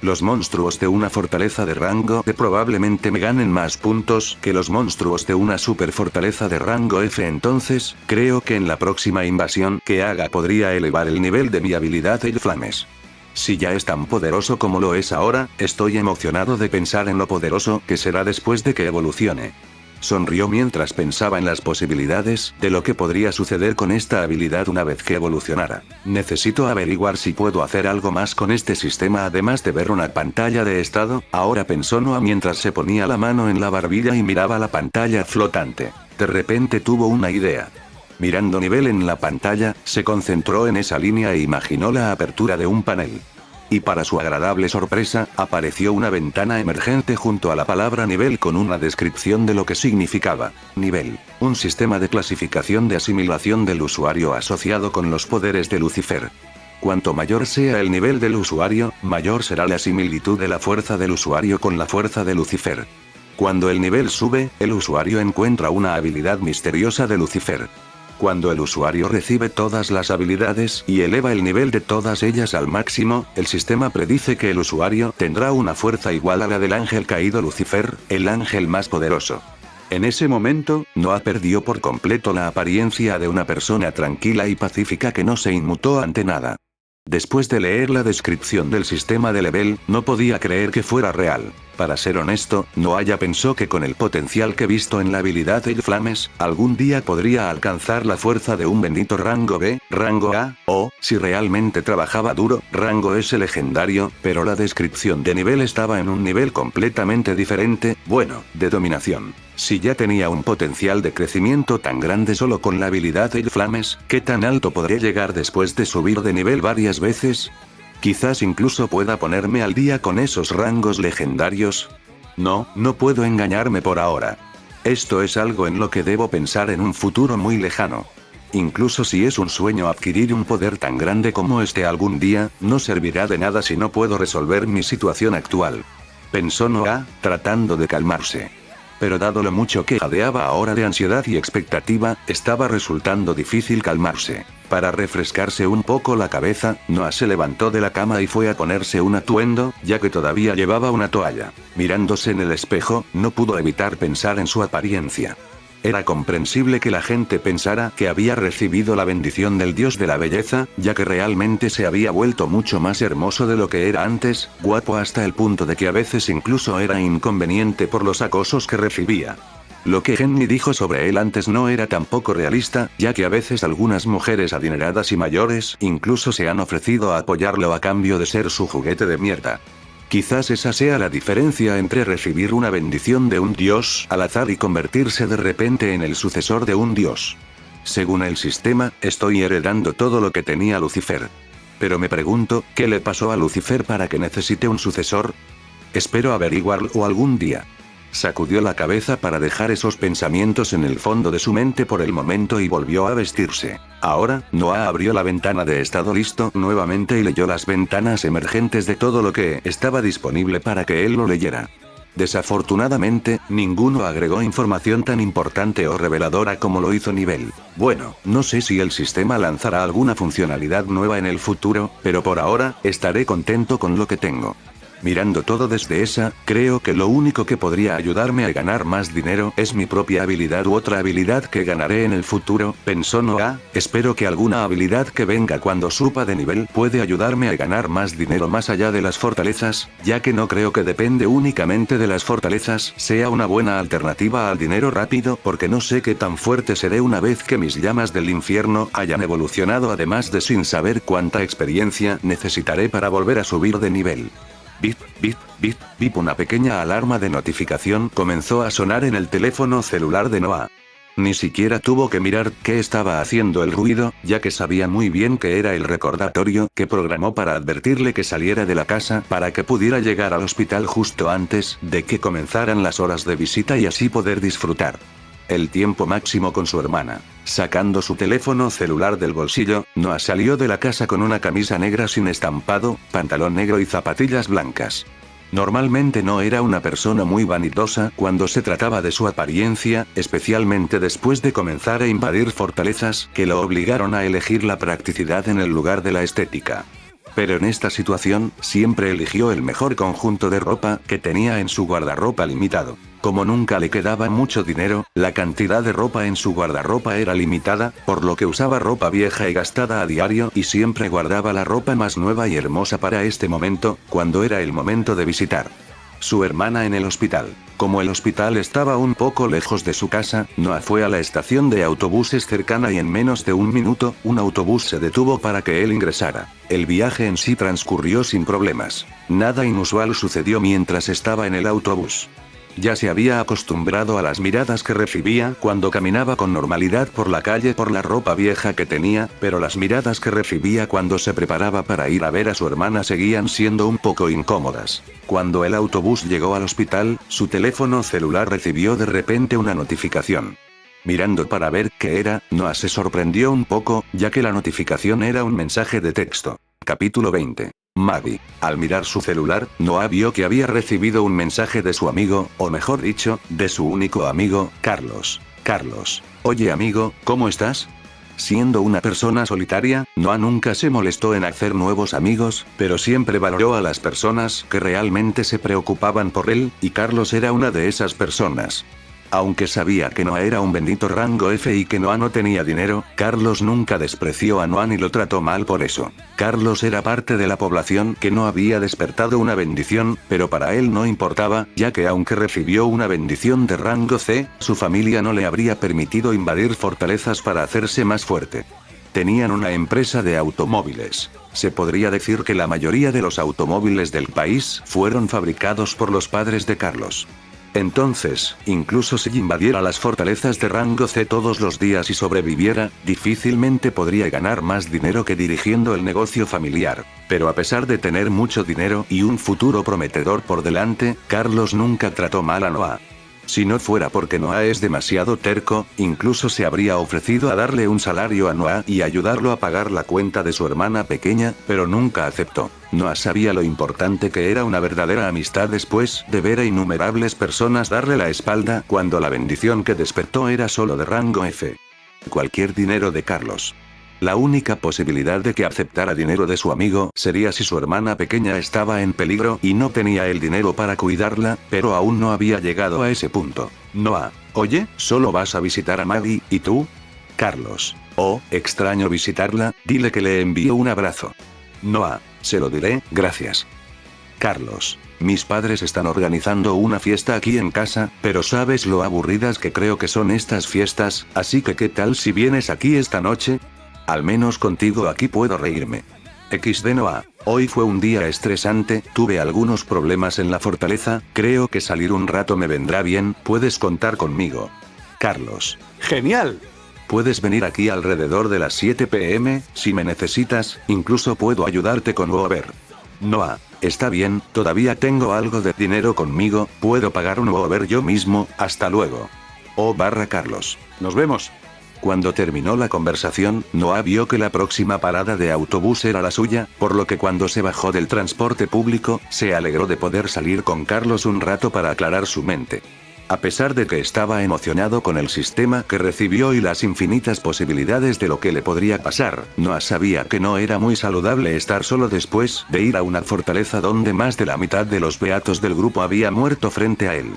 Los monstruos de una fortaleza de rango D probablemente me ganen más puntos que los monstruos de una super fortaleza de rango F. Entonces, creo que en la próxima invasión que haga podría elevar el nivel de mi habilidad Ella Flames. Si ya es tan poderoso como lo es ahora, estoy emocionado de pensar en lo poderoso que será después de que evolucione. Sonrió mientras pensaba en las posibilidades de lo que podría suceder con esta habilidad una vez que evolucionara. Necesito averiguar si puedo hacer algo más con este sistema además de ver una pantalla de estado, ahora pensó Noah mientras se ponía la mano en la barbilla y miraba la pantalla flotante. De repente tuvo una idea. Mirando nivel en la pantalla, se concentró en esa línea e imaginó la apertura de un panel. Y para su agradable sorpresa, apareció una ventana emergente junto a la palabra nivel con una descripción de lo que significaba. Nivel. Un sistema de clasificación de asimilación del usuario asociado con los poderes de Lucifer. Cuanto mayor sea el nivel del usuario, mayor será la similitud de la fuerza del usuario con la fuerza de Lucifer. Cuando el nivel sube, el usuario encuentra una habilidad misteriosa de Lucifer. Cuando el usuario recibe todas las habilidades y eleva el nivel de todas ellas al máximo, el sistema predice que el usuario tendrá una fuerza igual a la del ángel caído Lucifer, el ángel más poderoso. En ese momento, Noah perdió por completo la apariencia de una persona tranquila y pacífica que no se inmutó ante nada. Después de leer la descripción del sistema de level, no podía creer que fuera real. Para ser honesto, Noah ya pensó que con el potencial que visto en la habilidad El Flames, algún día podría alcanzar la fuerza de un bendito rango B, rango A, o, si realmente trabajaba duro, rango S legendario, pero la descripción de nivel estaba en un nivel completamente diferente, bueno, de dominación. Si ya tenía un potencial de crecimiento tan grande solo con la habilidad El Flames, ¿qué tan alto podré llegar después de subir de nivel varias veces? Quizás incluso pueda ponerme al día con esos rangos legendarios. No puedo engañarme por ahora. Esto es algo en lo que debo pensar en un futuro muy lejano. Incluso si es un sueño adquirir un poder tan grande como este algún día, no servirá de nada si no puedo resolver mi situación actual. Pensó Noah, tratando de calmarse. Pero dado lo mucho que jadeaba ahora de ansiedad y expectativa, estaba resultando difícil calmarse. Para refrescarse un poco la cabeza, Noah se levantó de la cama y fue a ponerse un atuendo, ya que todavía llevaba una toalla. Mirándose en el espejo, no pudo evitar pensar en su apariencia. Era comprensible que la gente pensara que había recibido la bendición del dios de la belleza, ya que realmente se había vuelto mucho más hermoso de lo que era antes, guapo hasta el punto de que a veces incluso era inconveniente por los acosos que recibía. Lo que Henry dijo sobre él antes no era tampoco realista, ya que a veces algunas mujeres adineradas y mayores incluso se han ofrecido a apoyarlo a cambio de ser su juguete de mierda. Quizás esa sea la diferencia entre recibir una bendición de un dios al azar y convertirse de repente en el sucesor de un dios. Según el sistema, estoy heredando todo lo que tenía Lucifer. Pero me pregunto, ¿qué le pasó a Lucifer para que necesite un sucesor? Espero averiguarlo algún día. Sacudió la cabeza para dejar esos pensamientos en el fondo de su mente por el momento y volvió a vestirse. Ahora, Noah abrió la ventana de estado listo nuevamente y leyó las ventanas emergentes de todo lo que estaba disponible para que él lo leyera. Desafortunadamente, ninguno agregó información tan importante o reveladora como lo hizo Nivel. Bueno, no sé si el sistema lanzará alguna funcionalidad nueva en el futuro, pero por ahora, estaré contento con lo que tengo. Mirando todo desde esa, creo que lo único que podría ayudarme a ganar más dinero es mi propia habilidad u otra habilidad que ganaré en el futuro, pensó Noah. Espero que alguna habilidad que venga cuando suba de nivel puede ayudarme a ganar más dinero más allá de las fortalezas, ya que no creo que depende únicamente de las fortalezas sea una buena alternativa al dinero rápido porque no sé qué tan fuerte seré una vez que mis llamas del infierno hayan evolucionado, además de sin saber cuánta experiencia necesitaré para volver a subir de nivel. Bip, bip, bip, bip. Una pequeña alarma de notificación comenzó a sonar en el teléfono celular de Noah. Ni siquiera tuvo que mirar qué estaba haciendo el ruido, ya que sabía muy bien que era el recordatorio que programó para advertirle que saliera de la casa para que pudiera llegar al hospital justo antes de que comenzaran las horas de visita y así poder disfrutar el tiempo máximo con su hermana. Sacando su teléfono celular del bolsillo, Noah salió de la casa con una camisa negra sin estampado, pantalón negro y zapatillas blancas. Normalmente no era una persona muy vanidosa cuando se trataba de su apariencia, especialmente después de comenzar a invadir fortalezas que lo obligaron a elegir la practicidad en el lugar de la estética. Pero en esta situación, siempre eligió el mejor conjunto de ropa que tenía en su guardarropa limitado. Como nunca le quedaba mucho dinero, la cantidad de ropa en su guardarropa era limitada, por lo que usaba ropa vieja y gastada a diario y siempre guardaba la ropa más nueva y hermosa para este momento, cuando era el momento de visitar su hermana en el hospital. Como el hospital estaba un poco lejos de su casa, Noah fue a la estación de autobuses cercana y en menos de un minuto, un autobús se detuvo para que él ingresara. El viaje en sí transcurrió sin problemas. Nada inusual sucedió mientras estaba en el autobús. Ya se había acostumbrado a las miradas que recibía cuando caminaba con normalidad por la calle por la ropa vieja que tenía, pero las miradas que recibía cuando se preparaba para ir a ver a su hermana seguían siendo un poco incómodas. Cuando el autobús llegó al hospital, su teléfono celular recibió de repente una notificación. Mirando para ver qué era, Noah se sorprendió un poco, ya que la notificación era un mensaje de texto. Capítulo 20. Maddie. Al mirar su celular, Noah vio que había recibido un mensaje de su amigo, o mejor dicho, de su único amigo, Carlos. Carlos. Oye amigo, ¿cómo estás? Siendo una persona solitaria, Noah nunca se molestó en hacer nuevos amigos, pero siempre valoró a las personas que realmente se preocupaban por él, y Carlos era una de esas personas. Aunque sabía que Noah era un bendito rango F y que Noah no tenía dinero, Carlos nunca despreció a Noah ni lo trató mal por eso. Carlos era parte de la población que no había despertado una bendición, pero para él no importaba, ya que aunque recibió una bendición de rango C, su familia no le habría permitido invadir fortalezas para hacerse más fuerte. Tenían una empresa de automóviles. Se podría decir que la mayoría de los automóviles del país fueron fabricados por los padres de Carlos. Entonces, incluso si invadiera las fortalezas de rango C todos los días y sobreviviera, difícilmente podría ganar más dinero que dirigiendo el negocio familiar. Pero a pesar de tener mucho dinero y un futuro prometedor por delante, Carlos nunca trató mal a Noah. Si no fuera porque Noah es demasiado terco, incluso se habría ofrecido a darle un salario a Noah y ayudarlo a pagar la cuenta de su hermana pequeña, pero nunca aceptó. Noah sabía lo importante que era una verdadera amistad después de ver a innumerables personas darle la espalda cuando la bendición que despertó era solo de rango F. Cualquier dinero de Carlos. La única posibilidad de que aceptara dinero de su amigo sería si su hermana pequeña estaba en peligro y no tenía el dinero para cuidarla, pero aún no había llegado a ese punto. Noah Oye, ¿solo vas a visitar a Maggie, y tú? Carlos. Oh, extraño visitarla, dile que le envío un abrazo. Noah, se lo diré, gracias. Carlos. Mis padres están organizando una fiesta aquí en casa, pero sabes lo aburridas que creo que son estas fiestas, así que ¿qué tal si vienes aquí esta noche? Al menos contigo aquí puedo reírme. XD Noah. Hoy fue un día estresante, tuve algunos problemas en la fortaleza, creo que salir un rato me vendrá bien, puedes contar conmigo. Carlos. Genial. Puedes venir aquí alrededor de las 7 p.m, si me necesitas, incluso puedo ayudarte con Uber. Noah. Está bien, todavía tengo algo de dinero conmigo, puedo pagar un Uber yo mismo, hasta luego. Carlos. Nos vemos. Cuando terminó la conversación, Noah vio que la próxima parada de autobús era la suya, por lo que cuando se bajó del transporte público, se alegró de poder salir con Carlos un rato para aclarar su mente. A pesar de que estaba emocionado con el sistema que recibió y las infinitas posibilidades de lo que le podría pasar, Noah sabía que no era muy saludable estar solo después de ir a una fortaleza donde más de la mitad de los beatos del grupo había muerto frente a él.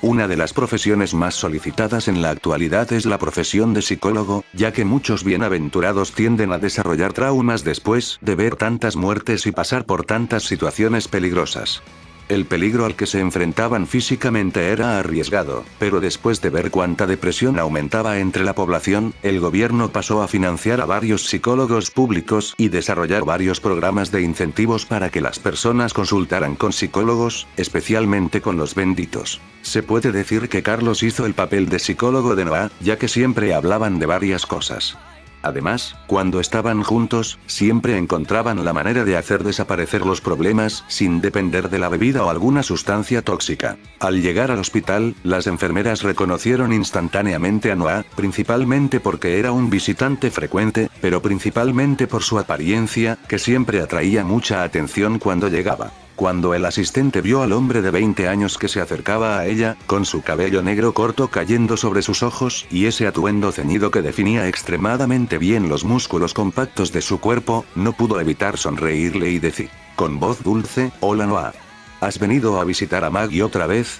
Una de las profesiones más solicitadas en la actualidad es la profesión de psicólogo, ya que muchos bienaventurados tienden a desarrollar traumas después de ver tantas muertes y pasar por tantas situaciones peligrosas. El peligro al que se enfrentaban físicamente era arriesgado, pero después de ver cuánta depresión aumentaba entre la población, el gobierno pasó a financiar a varios psicólogos públicos y desarrollar varios programas de incentivos para que las personas consultaran con psicólogos, especialmente con los benditos. Se puede decir que Carlos hizo el papel de psicólogo de Noah, ya que siempre hablaban de varias cosas. Además, cuando estaban juntos, siempre encontraban la manera de hacer desaparecer los problemas, sin depender de la bebida o alguna sustancia tóxica. Al llegar al hospital, las enfermeras reconocieron instantáneamente a Noah, principalmente porque era un visitante frecuente, pero principalmente por su apariencia, que siempre atraía mucha atención cuando llegaba. Cuando el asistente vio al hombre de 20 años que se acercaba a ella, con su cabello negro corto cayendo sobre sus ojos, y ese atuendo ceñido que definía extremadamente bien los músculos compactos de su cuerpo, no pudo evitar sonreírle y decir, con voz dulce, hola Noah. ¿Has venido a visitar a Maggie otra vez?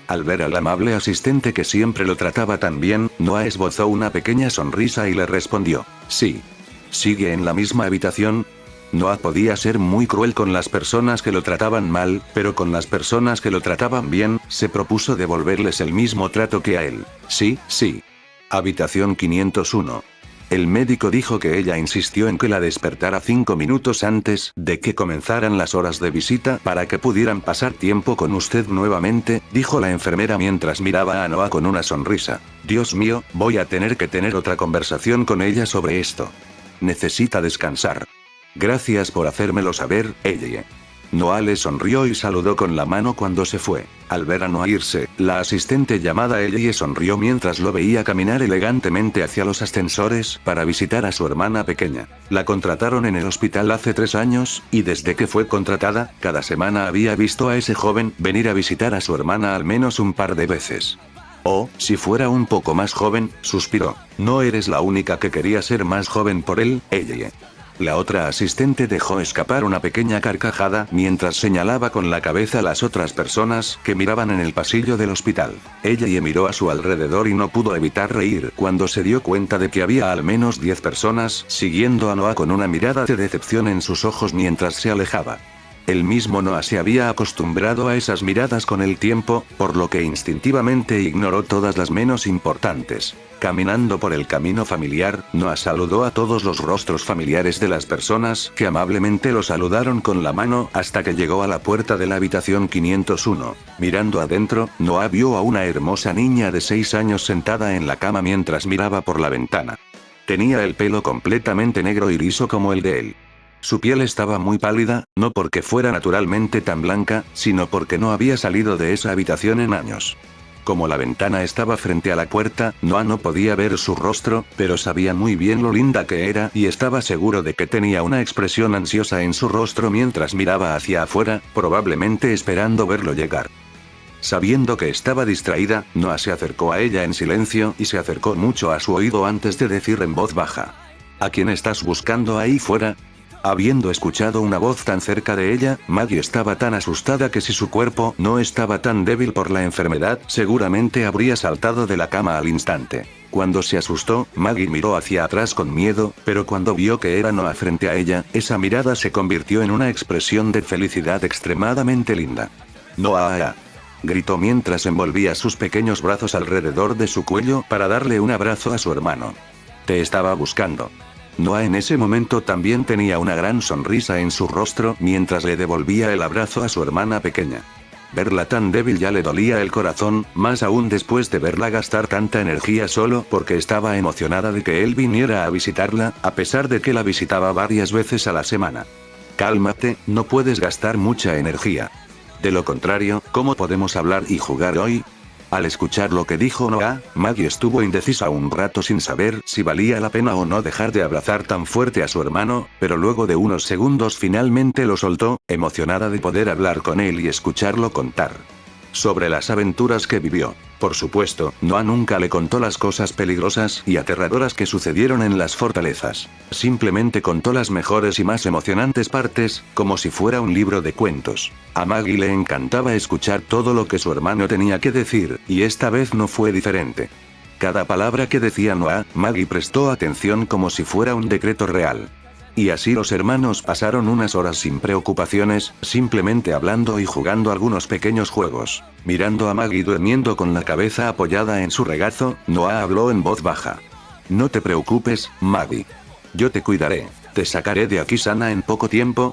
Al ver al amable asistente que siempre lo trataba tan bien, Noah esbozó una pequeña sonrisa y le respondió, sí. ¿Sigue en la misma habitación? Noah podía ser muy cruel con las personas que lo trataban mal, pero con las personas que lo trataban bien, se propuso devolverles el mismo trato que a él. Sí, sí. Habitación 501. El médico dijo que ella insistió en que la despertara 5 minutos antes de que comenzaran las horas de visita para que pudieran pasar tiempo con usted nuevamente, dijo la enfermera mientras miraba a Noah con una sonrisa. Dios mío, voy a tener que tener otra conversación con ella sobre esto. Necesita descansar. Gracias por hacérmelo saber, ella. Noah le sonrió y saludó con la mano cuando se fue. Al ver a Noah irse, la asistente llamada Ellie sonrió mientras lo veía caminar elegantemente hacia los ascensores para visitar a su hermana pequeña. La contrataron en el hospital hace 3 años, y desde que fue contratada, cada semana había visto a ese joven venir a visitar a su hermana al menos un par de veces. Oh, si fuera un poco más joven, suspiró. No eres la única que quería ser más joven por él, Ellie. La otra asistente dejó escapar una pequeña carcajada mientras señalaba con la cabeza a las otras personas que miraban en el pasillo del hospital. Ella miró a su alrededor y no pudo evitar reír cuando se dio cuenta de que había al menos 10 personas siguiendo a Noah con una mirada de decepción en sus ojos mientras se alejaba. El mismo Noah se había acostumbrado a esas miradas con el tiempo, por lo que instintivamente ignoró todas las menos importantes. Caminando por el camino familiar, Noah saludó a todos los rostros familiares de las personas que amablemente lo saludaron con la mano hasta que llegó a la puerta de la habitación 501. Mirando adentro, Noah vio a una hermosa niña de 6 años sentada en la cama mientras miraba por la ventana. Tenía el pelo completamente negro y liso como el de él. Su piel estaba muy pálida, no porque fuera naturalmente tan blanca, sino porque no había salido de esa habitación en años. Como la ventana estaba frente a la puerta, Noah no podía ver su rostro, pero sabía muy bien lo linda que era y estaba seguro de que tenía una expresión ansiosa en su rostro mientras miraba hacia afuera, probablemente esperando verlo llegar. Sabiendo que estaba distraída, Noah se acercó a ella en silencio y se acercó mucho a su oído antes de decir en voz baja. ¿A quién estás buscando ahí fuera? Habiendo escuchado una voz tan cerca de ella, Maggie estaba tan asustada que si su cuerpo no estaba tan débil por la enfermedad, seguramente habría saltado de la cama al instante. Cuando se asustó, Maggie miró hacia atrás con miedo, pero cuando vio que era Noah frente a ella, esa mirada se convirtió en una expresión de felicidad extremadamente linda. «Noah», gritó mientras envolvía sus pequeños brazos alrededor de su cuello para darle un abrazo a su hermano. «Te estaba buscando». Noah en ese momento también tenía una gran sonrisa en su rostro mientras le devolvía el abrazo a su hermana pequeña. Verla tan débil ya le dolía el corazón, más aún después de verla gastar tanta energía solo porque estaba emocionada de que él viniera a visitarla, a pesar de que la visitaba varias veces a la semana. «Cálmate, no puedes gastar mucha energía. De lo contrario, ¿cómo podemos hablar y jugar hoy?». Al escuchar lo que dijo Noah, Maggie estuvo indecisa un rato sin saber si valía la pena o no dejar de abrazar tan fuerte a su hermano, pero luego de unos segundos finalmente lo soltó, emocionada de poder hablar con él y escucharlo contar sobre las aventuras que vivió. Por supuesto, Noah nunca le contó las cosas peligrosas y aterradoras que sucedieron en las fortalezas. Simplemente contó las mejores y más emocionantes partes, como si fuera un libro de cuentos. A Maggie le encantaba escuchar todo lo que su hermano tenía que decir, y esta vez no fue diferente. Cada palabra que decía Noah, Maggie prestó atención como si fuera un decreto real. Y así los hermanos pasaron unas horas sin preocupaciones, simplemente hablando y jugando algunos pequeños juegos. Mirando a Maggie durmiendo con la cabeza apoyada en su regazo, Noah habló en voz baja. «No te preocupes, Maggie. Yo te cuidaré. Te sacaré de aquí sana en poco tiempo,